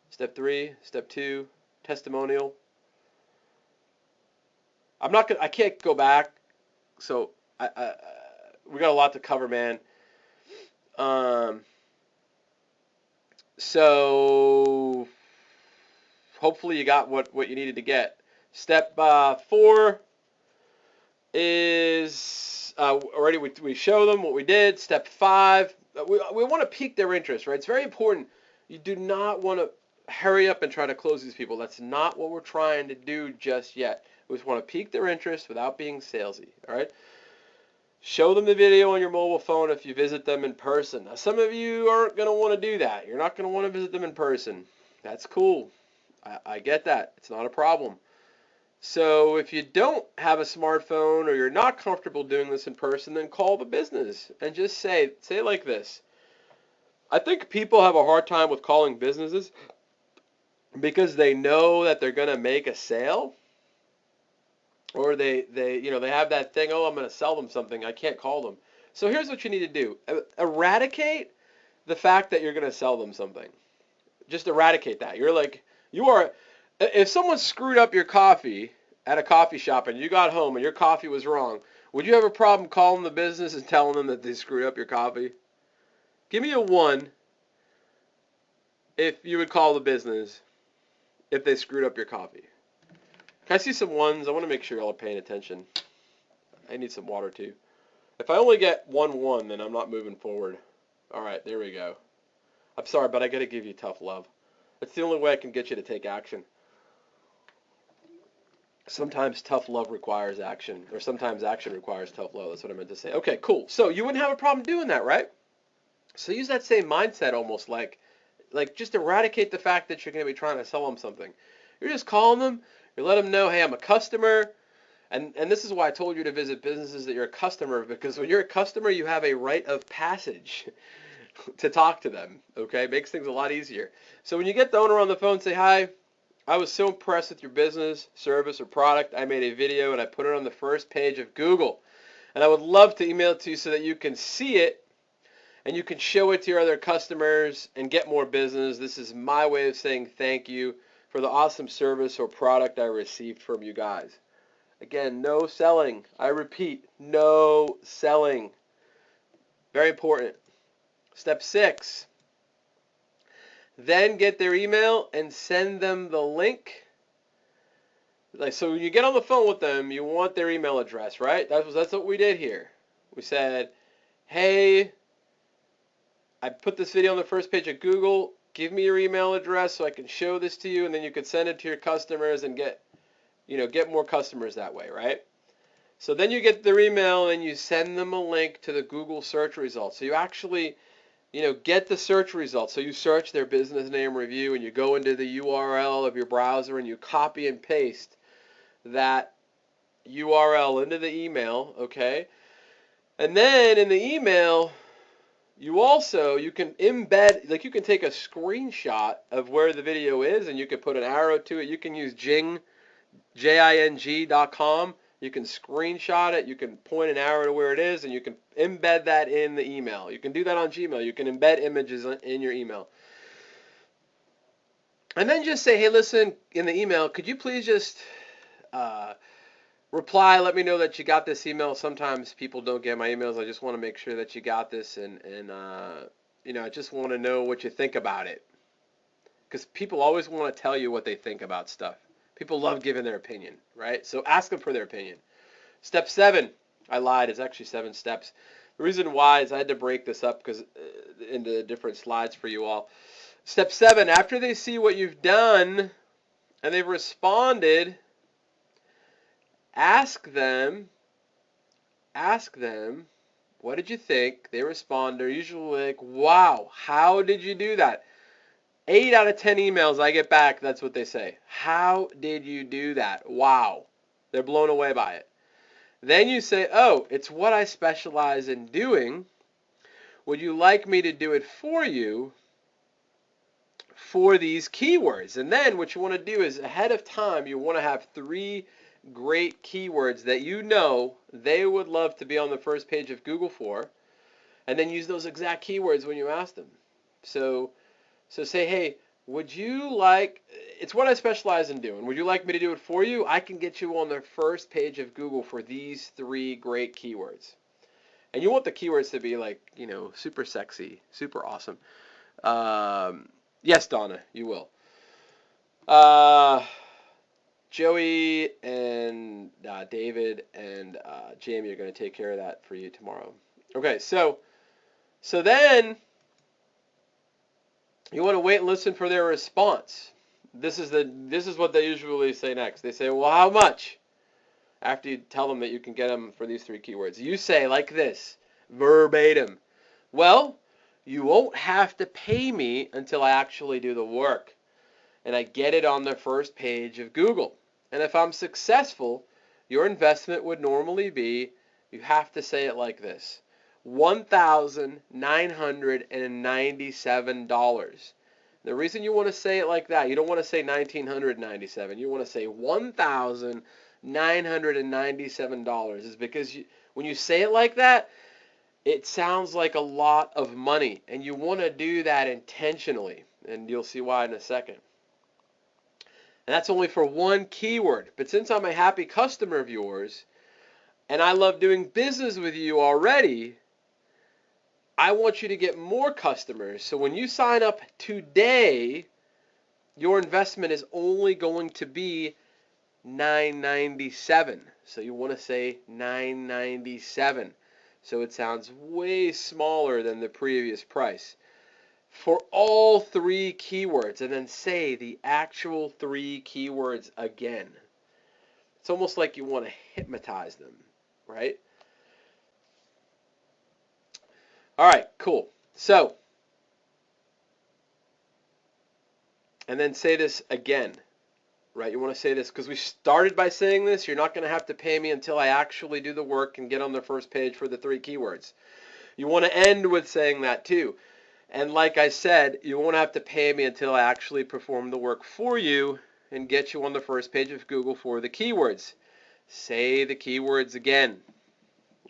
Step 3, step 2, testimonial. I can't go back, so we got a lot to cover, man. So hopefully you got what you needed to get. Step 4 is already we show them what we did. Step 5, we want to pique their interest, right? It's very important. You do not want to hurry up and try to close these people. That's not what we're trying to do just yet. We just want to pique their interest without being salesy, all right? Show them the video on your mobile phone if you visit them in person. Now, some of you aren't going to want to do that. You're not going to want to visit them in person. That's cool. I get that. It's not a problem. So if you don't have a smartphone or you're not comfortable doing this in person, then call the business and just say it like this. I think people have a hard time with calling businesses because they know that they're going to make a sale, or they have that thing, oh, I'm going to sell them something, I can't call them. So here's what you need to do. Eradicate the fact that you're going to sell them something. Just eradicate that. If someone screwed up your coffee at a coffee shop and you got home and your coffee was wrong, would you have a problem calling the business and telling them that they screwed up your coffee? Give me a 1 if you would call the business if they screwed up your coffee. Can I see some 1s? I want to make sure y'all are paying attention. I need some water too. If I only get 1, then I'm not moving forward. All right, there we go. I'm sorry, but I got to give you tough love. It's the only way I can get you to take action. Sometimes tough love requires action, or sometimes action requires tough love. That's what I meant to say. Okay, cool. So you wouldn't have a problem doing that, right? So use that same mindset, almost like just eradicate the fact that you're going to be trying to sell them something. You're just calling them. You let them know, hey, I'm a customer. And this is why I told you to visit businesses that you're a customer, because when you're a customer, you have a rite of passage to talk to them, okay? It makes things a lot easier. So when you get the owner on the phone, say, hi, I was so impressed with your business, service, or product. I made a video and I put it on the first page of Google. And I would love to email it to you so that you can see it and you can show it to your other customers and get more business. This is my way of saying thank you for the awesome service or product I received from you guys. Again, no selling. I repeat, no selling. Very important. Step 6. Then get their email and send them the link. So when you get on the phone with them, you want their email address, right? That's what we did here. We said, hey, I put this video on the first page of Google. Give me your email address so I can show this to you, and then you can send it to your customers and get more customers that way, right? So then you get their email and you send them a link to the Google search results. So you actually, get the search results. So you search their business name review and you go into the URL of your browser and you copy and paste that URL into the email, okay? And then in the email, you can embed, you can take a screenshot of where the video is and you can put an arrow to it. You can use Jing.com. You can screenshot it. You can point an arrow to where it is, and you can embed that in the email. You can do that on Gmail. You can embed images in your email. And then just say, hey, listen, in the email, could you please just reply, let me know that you got this email. Sometimes people don't get my emails. I just want to make sure that you got this, and I just want to know what you think about it. Because people always want to tell you what they think about stuff. People love giving their opinion, right? So ask them for their opinion. Step 7. I lied. It's actually 7 steps. The reason why is I had to break this up into different slides for you all. Step 7, after they see what you've done and they've responded, ask them, what did you think? They respond. They're usually like, wow, how did you do that? 8 out of 10 emails I get back, that's what they say. How did you do that? Wow. They're blown away by it. Then you say, oh, it's what I specialize in doing. Would you like me to do it for you for these keywords? And then what you want to do is ahead of time, you want to have 3 great keywords that you know they would love to be on the first page of Google for, and then use those exact keywords when you ask them. So say, hey, would you like, it's what I specialize in doing. Would you like me to do it for you? I can get you on the first page of Google for these 3 great keywords. And you want the keywords to be like, super sexy, super awesome. Yes, Donna, you will. Joey and David and Jamie are going to take care of that for you tomorrow. Okay, so then you want to wait and listen for their response. This is what they usually say next. They say, well, how much? After you tell them that you can get them for these 3 keywords. You say like this, verbatim. Well, you won't have to pay me until I actually do the work and I get it on the first page of Google. And if I'm successful, your investment would normally be, you have to say it like this, $1,997. The reason you want to say it like that, you don't want to say 1,997. You want to say $1,997 is because when you say it like that, it sounds like a lot of money, and you want to do that intentionally, and you'll see why in a second. And that's only for 1 keyword. But since I'm a happy customer of yours, and I love doing business with you already, I want you to get more customers. So when you sign up today, your investment is only going to be $997. So you want to say $997. So it sounds way smaller than the previous price. For all 3 keywords, and then say the actual 3 keywords again. It's almost like you want to hypnotize them, right? All right, cool. So, and then say this again, right? You want to say this because we started by saying this. You're not going to have to pay me until I actually do the work and get on the first page for the 3 keywords. You want to end with saying that too. And like I said, you won't have to pay me until I actually perform the work for you and get you on the first page of Google for the keywords. Say the keywords again.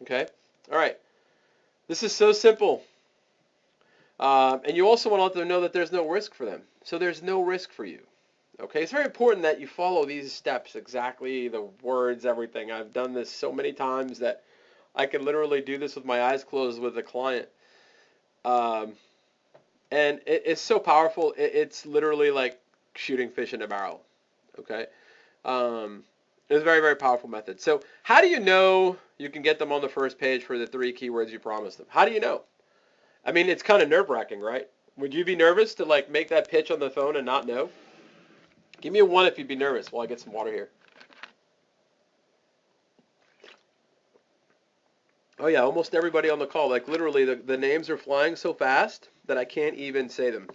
Okay? All right. This is so simple. And you also want to let them know that there's no risk for them. So there's no risk for you. Okay? It's very important that you follow these steps exactly, the words, everything. I've done this so many times that I can literally do this with my eyes closed with a client. And it's so powerful. It's literally like shooting fish in a barrel. Okay? It's a very, very powerful method. So how do you know you can get them on the first page for the 3 keywords you promised them? How do you know? I mean, it's kind of nerve-wracking, right? Would you be nervous to like make that pitch on the phone and not know? Give me a 1 if you'd be nervous while I get some water here. Oh yeah, almost everybody on the call. Like literally the names are flying so fast that I can't even say them.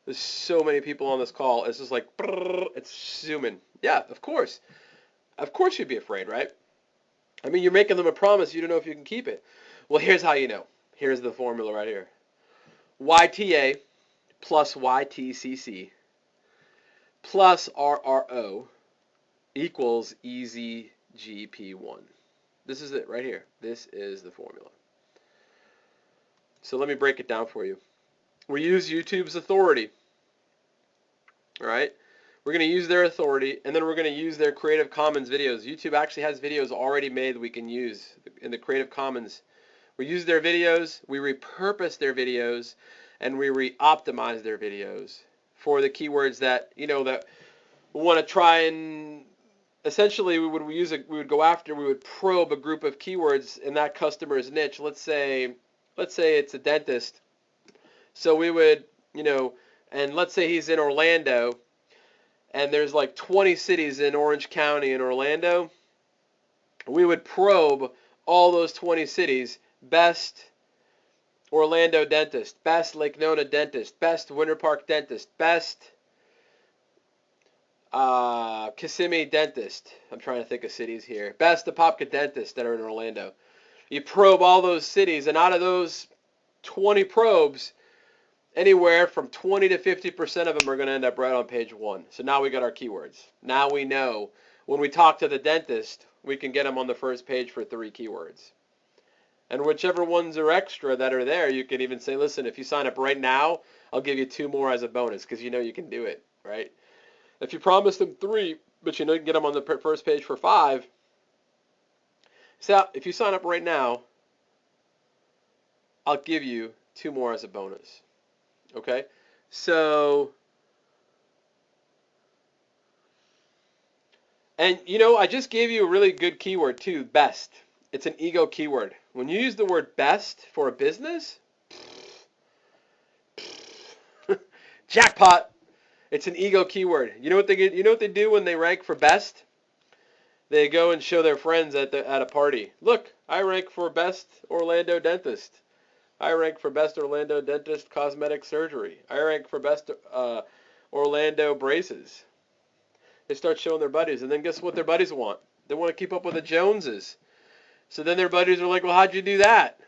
There's so many people on this call. It's just like, it's zooming. Yeah, of course. Of course you'd be afraid, right? I mean, you're making them a promise. You don't know if you can keep it. Well, here's how you know. Here's the formula right here. YTA plus YTCC plus RRO equals easy gp1. This is it right here. This is the formula. So let me break it down for you. We use YouTube's authority. All right? We're going to use their authority, and then we're going to use their Creative Commons videos. YouTube actually has videos already made that we can use in the Creative Commons. We use their videos, we repurpose their videos, and we re-optimize their videos for the keywords that, that we want to try and essentially we would probe a group of keywords in that customer's niche. Let's say it's a dentist. So we would, you know, and let's say he's in Orlando, and there's like 20 cities in Orange County and Orlando, we would probe all those 20 cities. Best Orlando dentist, best Lake Nona dentist, best Winter Park dentist, best Kissimmee dentist. I'm trying to think of cities here. Best Apopka dentist that are in Orlando. You probe all those cities, and out of those 20 probes, anywhere from 20 to 50% of them are going to end up right on page 1. So now we got our keywords. Now we know when we talk to the dentist, we can get them on the first page for 3 keywords. And whichever ones are extra that are there, you can even say, listen, if you sign up right now, I'll give you 2 more as a bonus, because you know you can do it, right? If you promise them 3, but you know you can get them on the first page for 5, so if you sign up right now, I'll give you 2 more as a bonus. Okay? So, and you know, I just gave you a really good keyword too, best. It's an ego keyword. When you use the word best for a business, jackpot. It's an ego keyword. You know what they get? You know what they do when they rank for best? They go and show their friends at a party. Look, I rank for best Orlando dentist. I rank for best Orlando dentist cosmetic surgery. I rank for best Orlando braces. They start showing their buddies, and then guess what their buddies want? They want to keep up with the Joneses. So then their buddies are like, well, how'd you do that?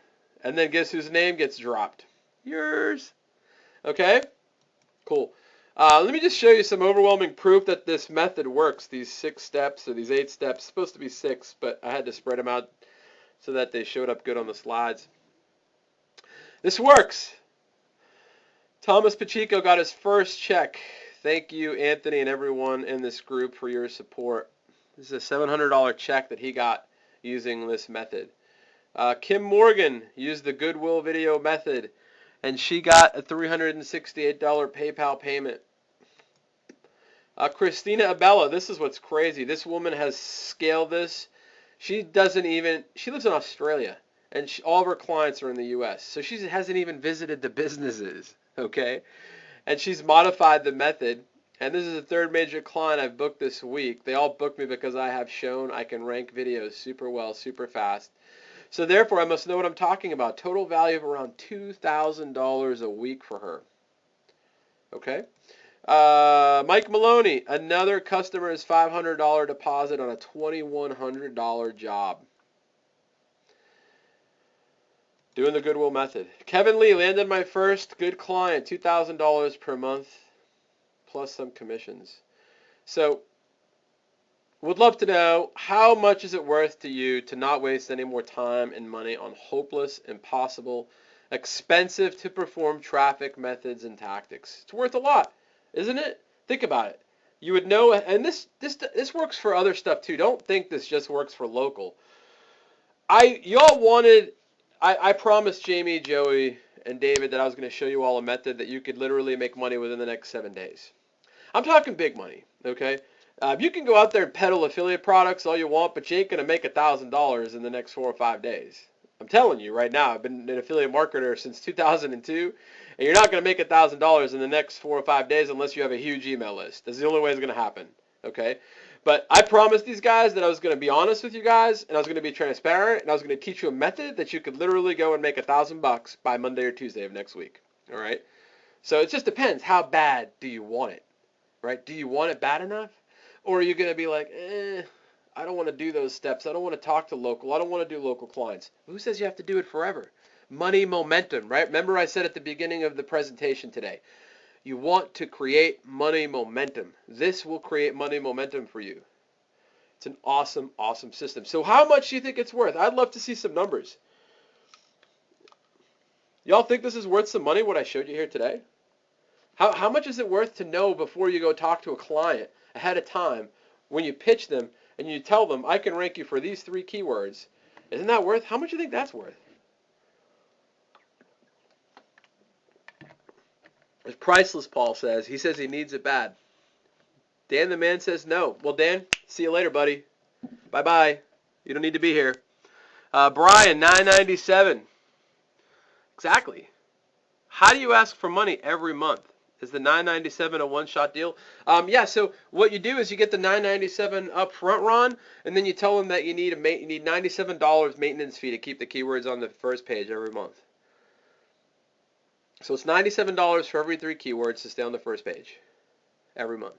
And then guess whose name gets dropped? Yours. Okay? Cool. Let me just show you some overwhelming proof that this method works. These 6 steps, or these 8 steps, supposed to be 6, but I had to spread them out so that they showed up good on the slides. This works. Thomas Pacheco got his first check. Thank you, Anthony, and everyone in this group for your support. This is a $700 check that he got using this method. Kim Morgan used the Goodwill video method, and she got a $368 PayPal payment. Christina Abella, this is what's crazy. This woman has scaled this. She lives in Australia, and all of her clients are in the U.S., so she hasn't even visited the businesses, okay? And she's modified the method, and this is the 3rd major client I've booked this week. They all booked me because I have shown I can rank videos super well, super fast. So therefore, I must know what I'm talking about. Total value of around $2,000 a week for her. Okay? Mike Maloney, another customer's $500 deposit on a $2,100 job. Doing the Goodwill method. Kevin Lee landed my first good client, $2,000 per month, plus some commissions. So, would love to know, how much is it worth to you to not waste any more time and money on hopeless, impossible, expensive to perform traffic methods and tactics? It's worth a lot, isn't it? Think about it. You would know, and this works for other stuff too. Don't think this just works for local. I promised Jamie, Joey, and David that I was going to show you all a method that you could literally make money within the next 7 days. I'm talking big money, okay? You can go out there and peddle affiliate products all you want, but you ain't going to make $1,000 in the next 4 or 5 days. I'm telling you right now, I've been an affiliate marketer since 2002, and you're not going to make $1,000 in the next 4 or 5 days unless you have a huge email list. That's the only way it's going to happen, okay? But I promised these guys that I was going to be honest with you guys, and I was going to be transparent, and I was going to teach you a method that you could literally go and make $1,000 by Monday or Tuesday of next week, all right? So it just depends. How bad do you want it, right? Do you want it bad enough? Or are you going to be like, I don't want to do those steps. I don't want to talk to local. I don't want to do local clients. Who says you have to do it forever? Money momentum, right? Remember I said at the beginning of the presentation today, you want to create money momentum. This will create money momentum for you. It's an awesome, awesome system. So how much do you think it's worth? I'd love to see some numbers. Y'all think this is worth some money, what I showed you here today? How much is it worth to know before you go talk to a client ahead of time when you pitch them and you tell them, I can rank you for these 3 keywords? Isn't that worth? How much do you think that's worth? It's priceless, Paul says. He says he needs it bad. Dan the man says no. Well, Dan, see you later, buddy. Bye-bye. You don't need to be here. Brian, $9.97. Exactly. How do you ask for money every month? Is the $9.97 a one-shot deal? Yeah. So what you do is you get the $9.97 up front, Ron, and then you tell them that you need $97 maintenance fee to keep the keywords on the first page every month. So it's $97 for every 3 keywords to stay on the first page every month.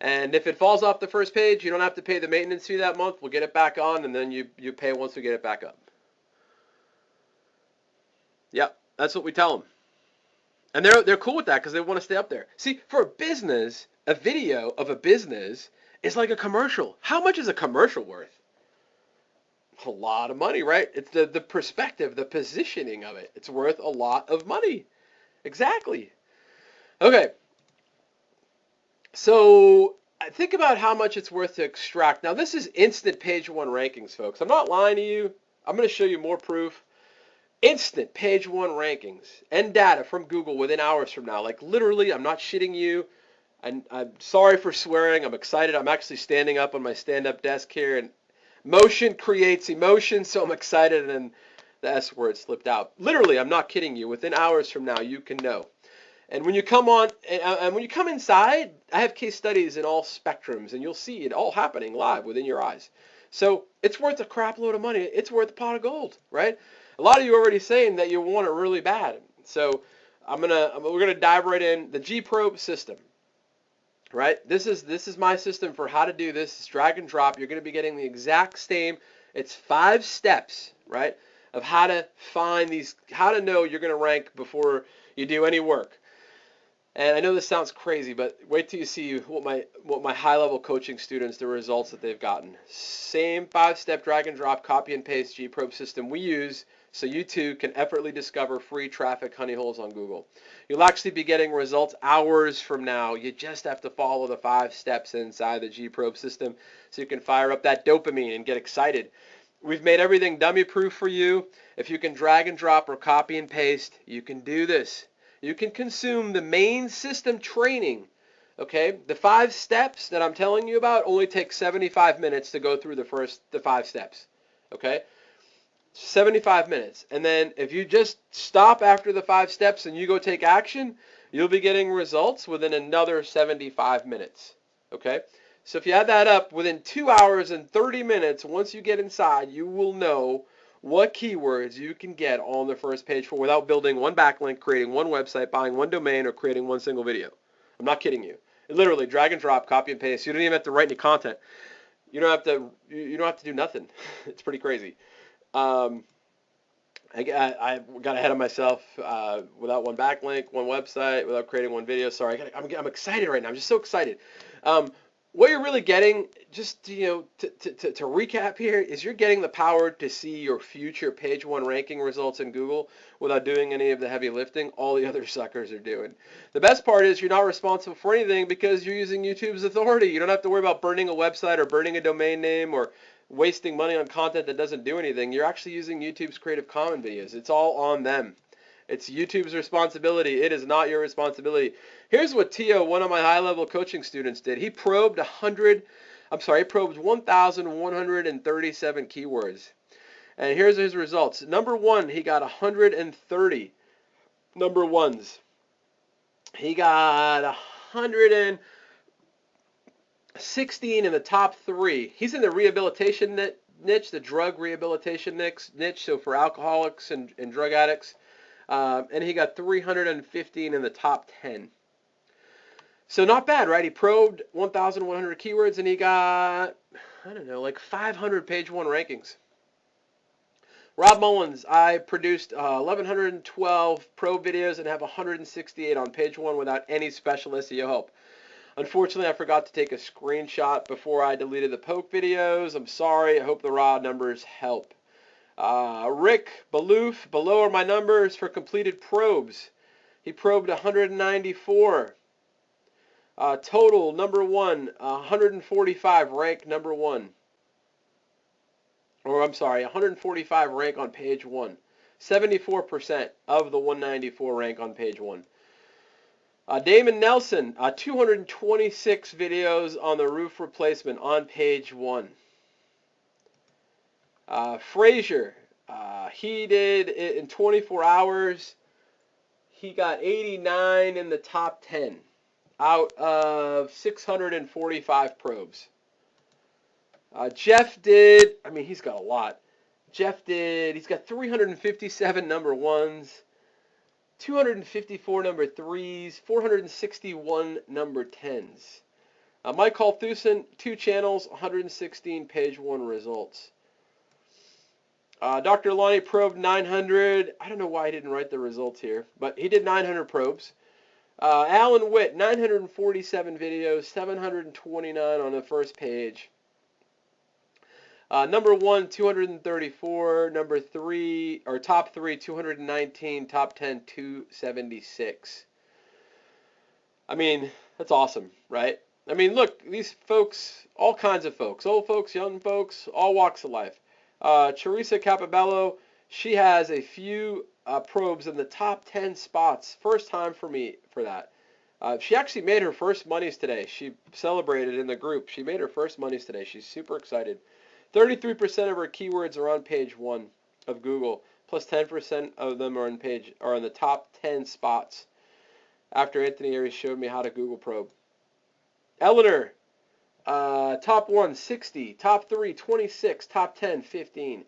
And if it falls off the first page, you don't have to pay the maintenance fee that month. We'll get it back on, and then you pay once we get it back up. Yep, that's what we tell them. And they're cool with that because they want to stay up there. See, for a business, a video of a business is like a commercial. How much is a commercial worth? A lot of money, right? It's the perspective, the positioning of it. It's worth a lot of money. Exactly. Okay. So think about how much it's worth to extract. Now, this is instant page 1 rankings, folks. I'm not lying to you. I'm going to show you more proof. Instant page 1 rankings and data from Google within hours from now. Like literally, I'm not shitting you. I'm sorry for swearing. I'm excited. I'm actually standing up on my stand-up desk here, and motion creates emotion, so I'm excited, and the S word slipped out. Literally, I'm not kidding you. Within hours from now, you can know. And when you come on, and when you come inside, I have case studies in all spectrums, and you'll see it all happening live within your eyes. So it's worth a crap load of money. It's worth a pot of gold, right? A lot of you are already saying that you want it really bad. So we're gonna dive right in. The G Probe system, right? This is my system for how to do this. It's drag and drop. You're gonna be getting the exact same. It's 5 steps, right, of how to find these, how to know you're gonna rank before you do any work. And I know this sounds crazy, but wait till you see what my high-level coaching students, the results that they've gotten. Same 5-step drag and drop, copy and paste G-Probe system we use so you too can effortlessly discover free traffic honey holes on Google. You'll actually be getting results hours from now. You just have to follow the 5 steps inside the G-Probe system so you can fire up that dopamine and get excited. We've made everything dummy-proof for you. If you can drag and drop or copy and paste, you can do this. You can consume the main system training, okay? The 5 steps that I'm telling you about only take 75 minutes to go through the 5 steps, okay? 75 minutes. And then if you just stop after the 5 steps and you go take action, you'll be getting results within another 75 minutes, okay? So if you add that up, within 2 hours and 30 minutes, once you get inside, you will know what keywords you can get on the first page for without building one backlink, creating one website, buying one domain, or creating one single video. I'm not kidding you. Literally, drag and drop, copy and paste. You don't even have to write any content. You don't have to do nothing. It's pretty crazy. I got ahead of myself without one backlink, one website, without creating one video. Sorry, I'm excited right now. I'm just so excited. What you're really getting, just to recap here, is you're getting the power to see your future page 1 ranking results in Google without doing any of the heavy lifting all the other suckers are doing. The best part is you're not responsible for anything because you're using YouTube's authority. You don't have to worry about burning a website or burning a domain name or wasting money on content that doesn't do anything. You're actually using YouTube's Creative Commons videos. It's all on them. It's YouTube's responsibility. It is not your responsibility. Here's what Tio, one of my high-level coaching students, did. He probed 1,137 keywords. And here's his results. Number 1, he got 130 number ones. He got 116 in the top 3. He's in the rehabilitation niche, the drug rehabilitation niche, so for alcoholics and drug addicts. And he got 315 in the top 10. So not bad, right? He probed 1,100 keywords and he got, I don't know, like 500 page 1 rankings. Rob Mullins, I produced 1,112 probe videos and have 168 on page 1 without any special SEO help. Unfortunately, I forgot to take a screenshot before I deleted the poke videos. I'm sorry. I hope the raw numbers help. Rick Baloof, below are my numbers for completed probes. He probed 194. Total, number 1, 145, rank number 1. Or I'm sorry, 145 rank on page 1. 74% of the 194 rank on page 1. Damon Nelson, 226 videos on the roof replacement on page 1. Frazier, he did it in 24 hours. he got 89 in the top 10 out of 645 probes. Jeff did, I mean, he's got a lot. He's got 357 number ones, 254 number threes, 461 number 10s. Mike Halthusen, 2 channels, 116 page 1 results. Dr. Lonnie probed 900. I don't know why he didn't write the results here, but he did 900 probes. Alan Witt, 947 videos, 729 on the first page. Number 1, 234. Number 3, or top 3, 219. Top 10, 276. I mean, that's awesome, right? I mean, look, these folks, all kinds of folks, old folks, young folks, all walks of life. Teresa Capabello, she has a few probes in the top 10 spots. First time for me for that. She actually made her first monies today. She celebrated in the group. She made her first monies today. She's super excited. 33% of her keywords are on page 1 of Google, plus 10% of them are on the top 10 spots. After Anthony Aries showed me how to Google probe. Eleanor, top 1, 60. Top 3, 26. Top 10, 15.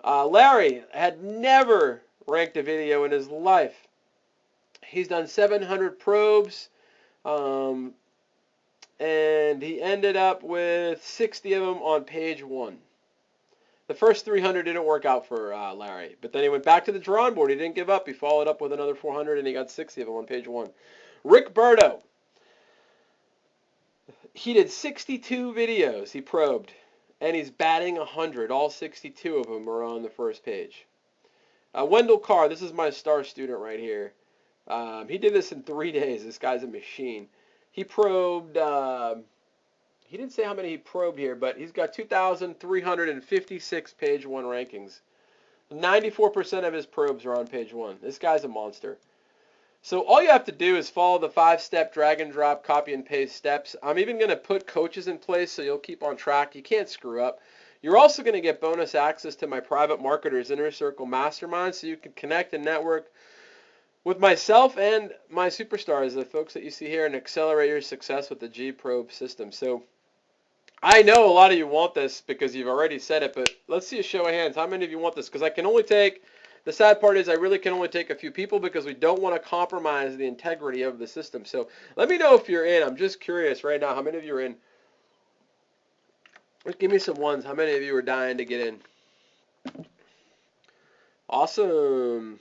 Larry had never ranked a video in his life. He's done 700 probes, and he ended up with 60 of them on page 1. The first 300 didn't work out for Larry, but then he went back to the drawing board. He didn't give up. He followed up with another 400, and he got 60 of them on page 1. Rick Berto. He did 62 videos he probed, and he's batting 100. All 62 of them are on the first page. Wendell Carr, this is my star student right here. He did this in 3 days. This guy's a machine. He probed, he didn't say how many he probed here, but he's got 2,356 page 1 rankings. 94% of his probes are on page 1. This guy's a monster. So all you have to do is follow the 5-step drag and drop, copy and paste steps. I'm even going to put coaches in place so you'll keep on track. You can't screw up. You're also going to get bonus access to my private marketers inner circle mastermind, so you can connect and network with myself and my superstars, the folks that you see here, and accelerate your success with the G Probe system. So I know a lot of you want this because you've already said it, but let's see a show of hands. How many of you want this? Because I can only take... The sad part is I really can only take a few people because we don't want to compromise the integrity of the system. So let me know if you're in. I'm just curious right now. How many of you are in? Give me some ones. How many of you are dying to get in? Awesome.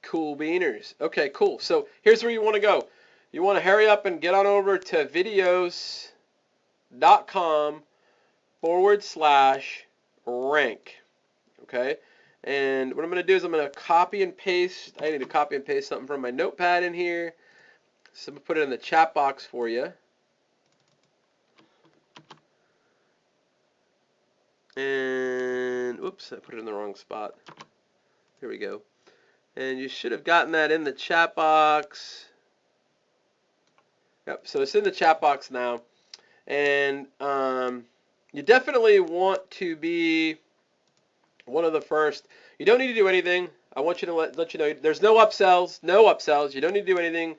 Cool beaners. Okay, cool. So here's where you want to go. You want to hurry up and get on over to videos.com/rank. Okay, and what I'm going to do is I'm going to copy and paste. I need to copy and paste something from my notepad in here. So I'm going to put it in the chat box for you. And oops, I put it in the wrong spot. Here we go. And you should have gotten that in the chat box. Yep, so it's in the chat box now. And you definitely want to be one of the first. You don't need to do anything. I want you to let you know there's no upsells. No upsells. You don't need to do anything.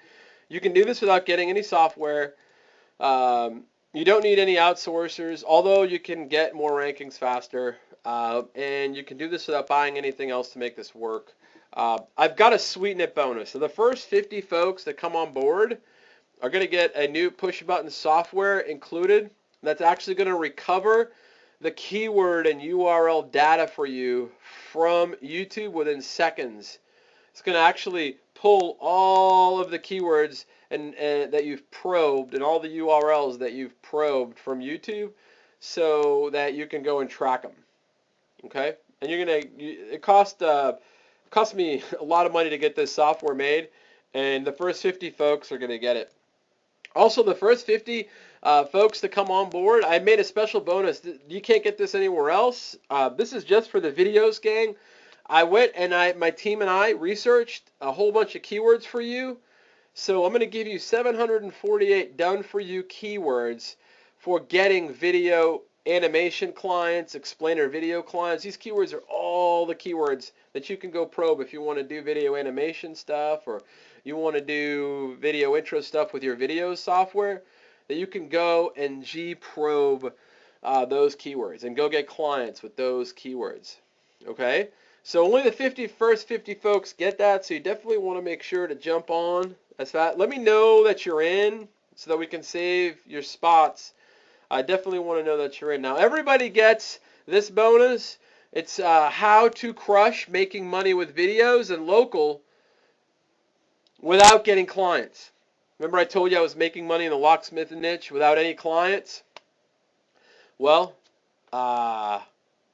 You can do this without getting any software. You don't need any outsourcers, although you can get more rankings faster. And you can do this without buying anything else to make this work. I've got a sweeten it bonus. So the first 50 folks that come on board are going to get a new push button software included. That's actually going to recover the keyword and URL data for you from YouTube within seconds. It's going to actually pull all of the keywords and that you've probed and all the URLs that you've probed from YouTube so that you can go and track them. Okay? And you're going to, it cost me a lot of money to get this software made, and the first 50 folks are going to get it. Also, the first 50 folks to come on board, I made a special bonus. You can't get this anywhere else. This is just for the videos, gang. I went and my team and I researched a whole bunch of keywords for you. So I'm going to give you 748 done for you keywords for getting video animation clients, explainer video clients. These keywords are all the keywords that you can go probe if you want to do video animation stuff, or you want to do video intro stuff with your video software, that you can go and G-probe those keywords and go get clients with those keywords. Okay? So only the first 50 folks get that, so you definitely want to make sure to jump on as fast. Let me know that you're in so that we can save your spots. I definitely want to know that you're in. Now, everybody gets this bonus. It's how to crush making money with videos and local without getting clients. Remember I told you I was making money in the locksmith niche without any clients? Well, I'm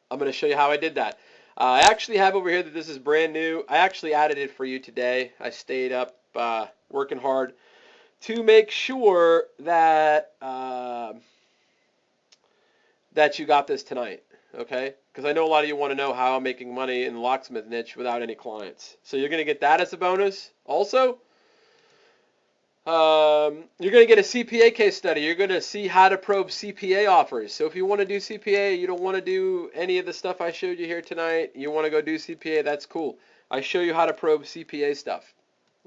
going to show you how I did that. I actually have over here that this is brand new. I actually added it for you today. I stayed up working hard to make sure that that you got this tonight, okay? Because I know a lot of you want to know how I'm making money in the locksmith niche without any clients. So you're going to get that as a bonus. Also, you're going to get a CPA case study. You're going to see how to probe CPA offers. So if you want to do CPA, you don't want to do any of the stuff I showed you here tonight, you want to go do CPA, that's cool. I show you how to probe CPA stuff,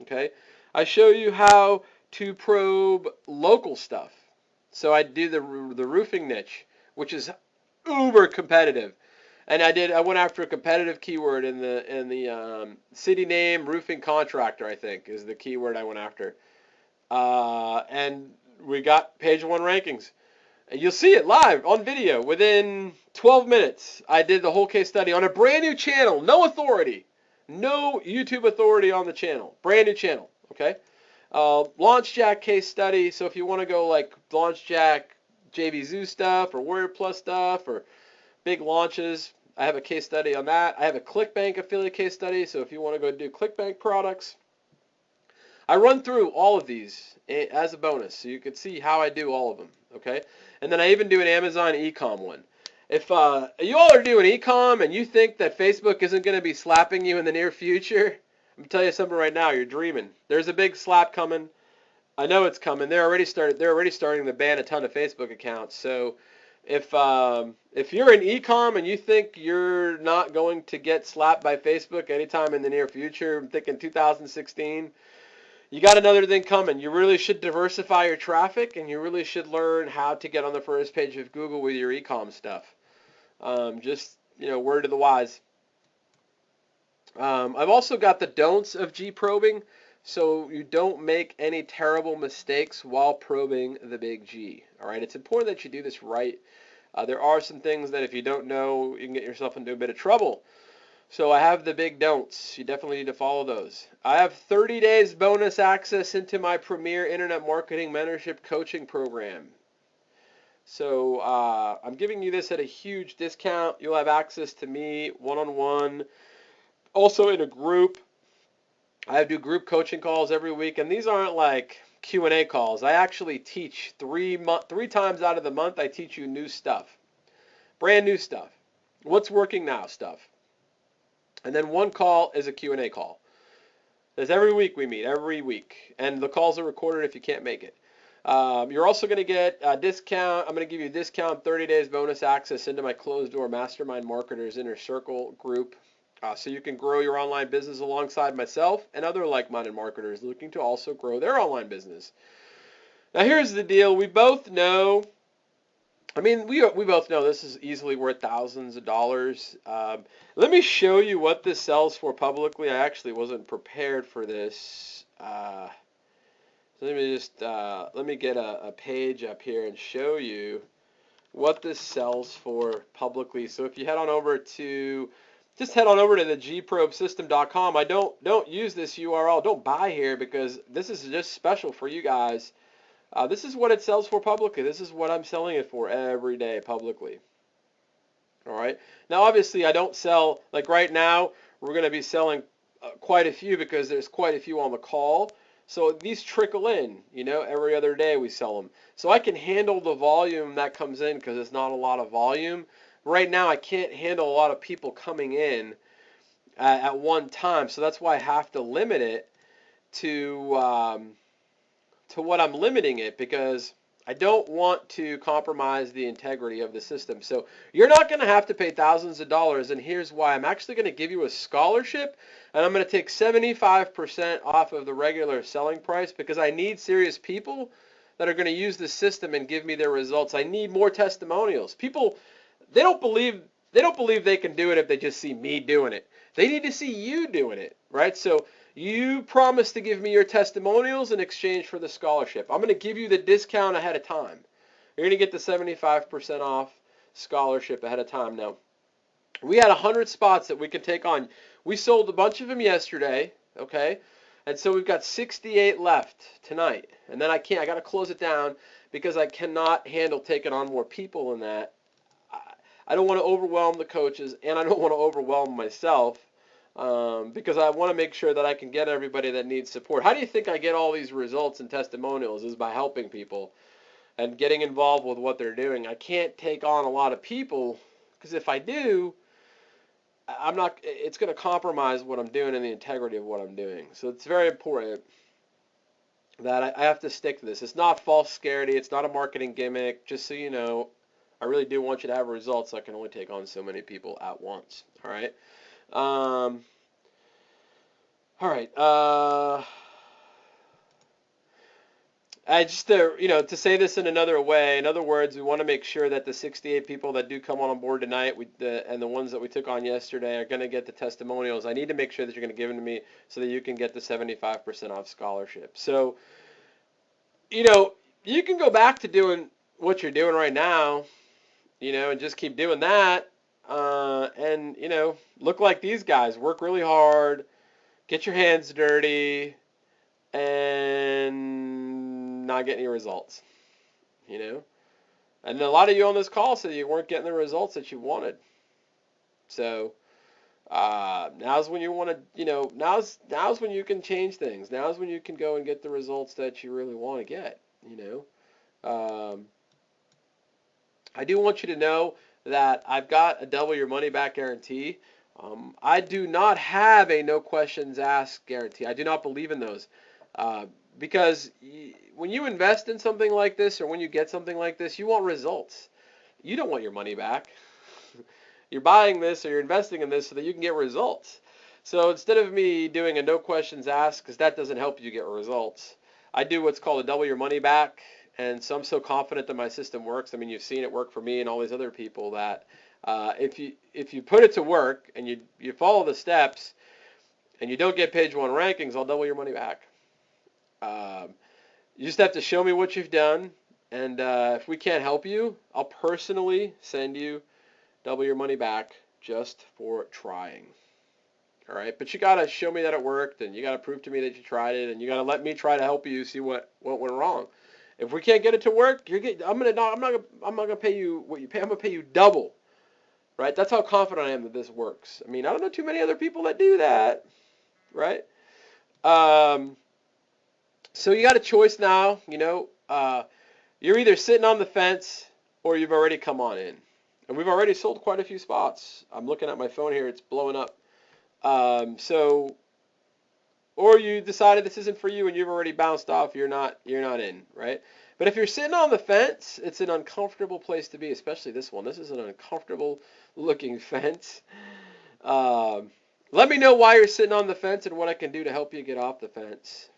okay? I show you how to probe local stuff. So I do the roofing niche, which is uber competitive. And I went after a competitive keyword in the city name, roofing contractor, I think, is the keyword I went after. And we got page 1 rankings. And you'll see it live on video within 12 minutes. I did the whole case study on a brand new channel, no authority, no YouTube authority on the channel, brand new channel. Okay, LaunchJack case study. So if you want to go like LaunchJack, JVZoo stuff, or Warrior Plus stuff, or big launches, I have a case study on that. I have a ClickBank affiliate case study. So if you want to go do ClickBank products, I run through all of these as a bonus, so you can see how I do all of them, okay? And then I even do an Amazon e-com one. If you all are doing e-com and you think that Facebook isn't going to be slapping you in the near future, I'm going to tell you something right now, you're dreaming. There's a big slap coming. I know it's coming. They're already starting to ban a ton of Facebook accounts. So if you're in e-com and you think you're not going to get slapped by Facebook anytime in the near future, I'm thinking 2016, you got another thing coming. You really should diversify your traffic, and you really should learn how to get on the first page of Google with your e-com stuff. Just, word to the wise. I've also got the don'ts of G-probing, so you don't make any terrible mistakes while probing the big G. All right, it's important that you do this right. There are some things that if you don't know, you can get yourself into a bit of trouble. So I have the big don'ts. You definitely need to follow those. I have 30 days bonus access into my premier internet marketing mentorship coaching program. So I'm giving you this at a huge discount. You'll have access to me one-on-one, also in a group. I do group coaching calls every week, and these aren't like Q&A calls. I actually teach 3 times out of the month. I teach you new stuff, brand new stuff. What's working now stuff. And then one call is a Q&A call. There's every week we meet, every week. And the calls are recorded if you can't make it. You're also going to get a discount. I'm going to give you a discount, 30 days bonus access into my closed door mastermind marketers inner circle group. So you can grow your online business alongside myself and other like-minded marketers looking to also grow their online business. Now here's the deal. We both know, we both know this is easily worth thousands of dollars. Let me show you what this sells for publicly. I actually wasn't prepared for this. So let me get a page up here and show you what this sells for publicly. So if you head on over to the gprobesystem.com. I don't use this URL. Don't buy here because this is just special for you guys. This is what it sells for publicly. This is what I'm selling it for every day publicly. All right. Now, obviously, I don't sell, like right now, we're going to be selling quite a few because there's quite a few on the call. So these trickle in, every other day we sell them. So I can handle the volume that comes in because it's not a lot of volume. Right now, I can't handle a lot of people coming in at one time. So that's why I have to limit it to what I'm limiting it, because I don't want to compromise the integrity of the system. So you're not going to have to pay thousands of dollars, and here's why. I'm actually going to give you a scholarship, and I'm going to take 75% off of the regular selling price because I need serious people that are going to use the system and give me their results. I need more testimonials. People, they don't believe they can do it if they just see me doing it. They need to see you doing it, right? So you promise to give me your testimonials in exchange for the scholarship. I'm going to give you the discount ahead of time. You're going to get the 75% off scholarship ahead of time. Now, we had 100 spots that we could take on. We sold a bunch of them yesterday, okay? And so we've got 68 left tonight. And then I got to close it down because I cannot handle taking on more people than that. I don't want to overwhelm the coaches, and I don't want to overwhelm myself because I want to make sure that I can get everybody that needs support. How do you think I get all these results and testimonials? Is by helping people and getting involved with what they're doing. I can't take on a lot of people because if I do, it's going to compromise what I'm doing and the integrity of what I'm doing. So it's very important that I have to stick to this. It's not false scarcity. It's not a marketing gimmick. Just so you know, I really do want you to have results. I can only take on so many people at once. All right. All right. I just to say this in another way. In other words, we want to make sure that the 68 people that do come on board tonight, and the ones that we took on yesterday, are going to get the testimonials. I need to make sure that you're going to give them to me so that you can get the 75% off scholarship. So, you can go back to doing what you're doing right now, and just keep doing that, and look like these guys, work really hard, get your hands dirty, and not get any results, And a lot of you on this call said you weren't getting the results that you wanted. So now's when you want to, now's when you can change things. Now's when you can go and get the results that you really want to get, I do want you to know that I've got a double your money back guarantee. I do not have a no questions asked guarantee. I do not believe in those. Because when you invest in something like this or when you get something like this, you want results. You don't want your money back. You're buying this or you're investing in this so that you can get results. So instead of me doing a no questions asked, because that doesn't help you get results, I do what's called a double your money back. And so I'm so confident that my system works. I mean, you've seen it work for me and all these other people that if you put it to work and you follow the steps and you don't get page one rankings, I'll double your money back. You just have to show me what you've done, and if we can't help you, I'll personally send you double your money back just for trying. All right, but you gotta show me that it worked, and you gotta prove to me that you tried it, and you gotta let me try to help you see what went wrong. If we can't get it to work, I'm not gonna pay you what you pay. I'm gonna pay you double. Right? That's how confident I am that this works. I mean, I don't know too many other people that do that. Right? So you got a choice now, you're either sitting on the fence or you've already come on in. And we've already sold quite a few spots. I'm looking at my phone here, it's blowing up. Or you decided this isn't for you and you've already bounced off, you're not in, right? But if you're sitting on the fence, it's an uncomfortable place to be, especially this one. This is an uncomfortable looking fence. Let me know why you're sitting on the fence and what I can do to help you get off the fence.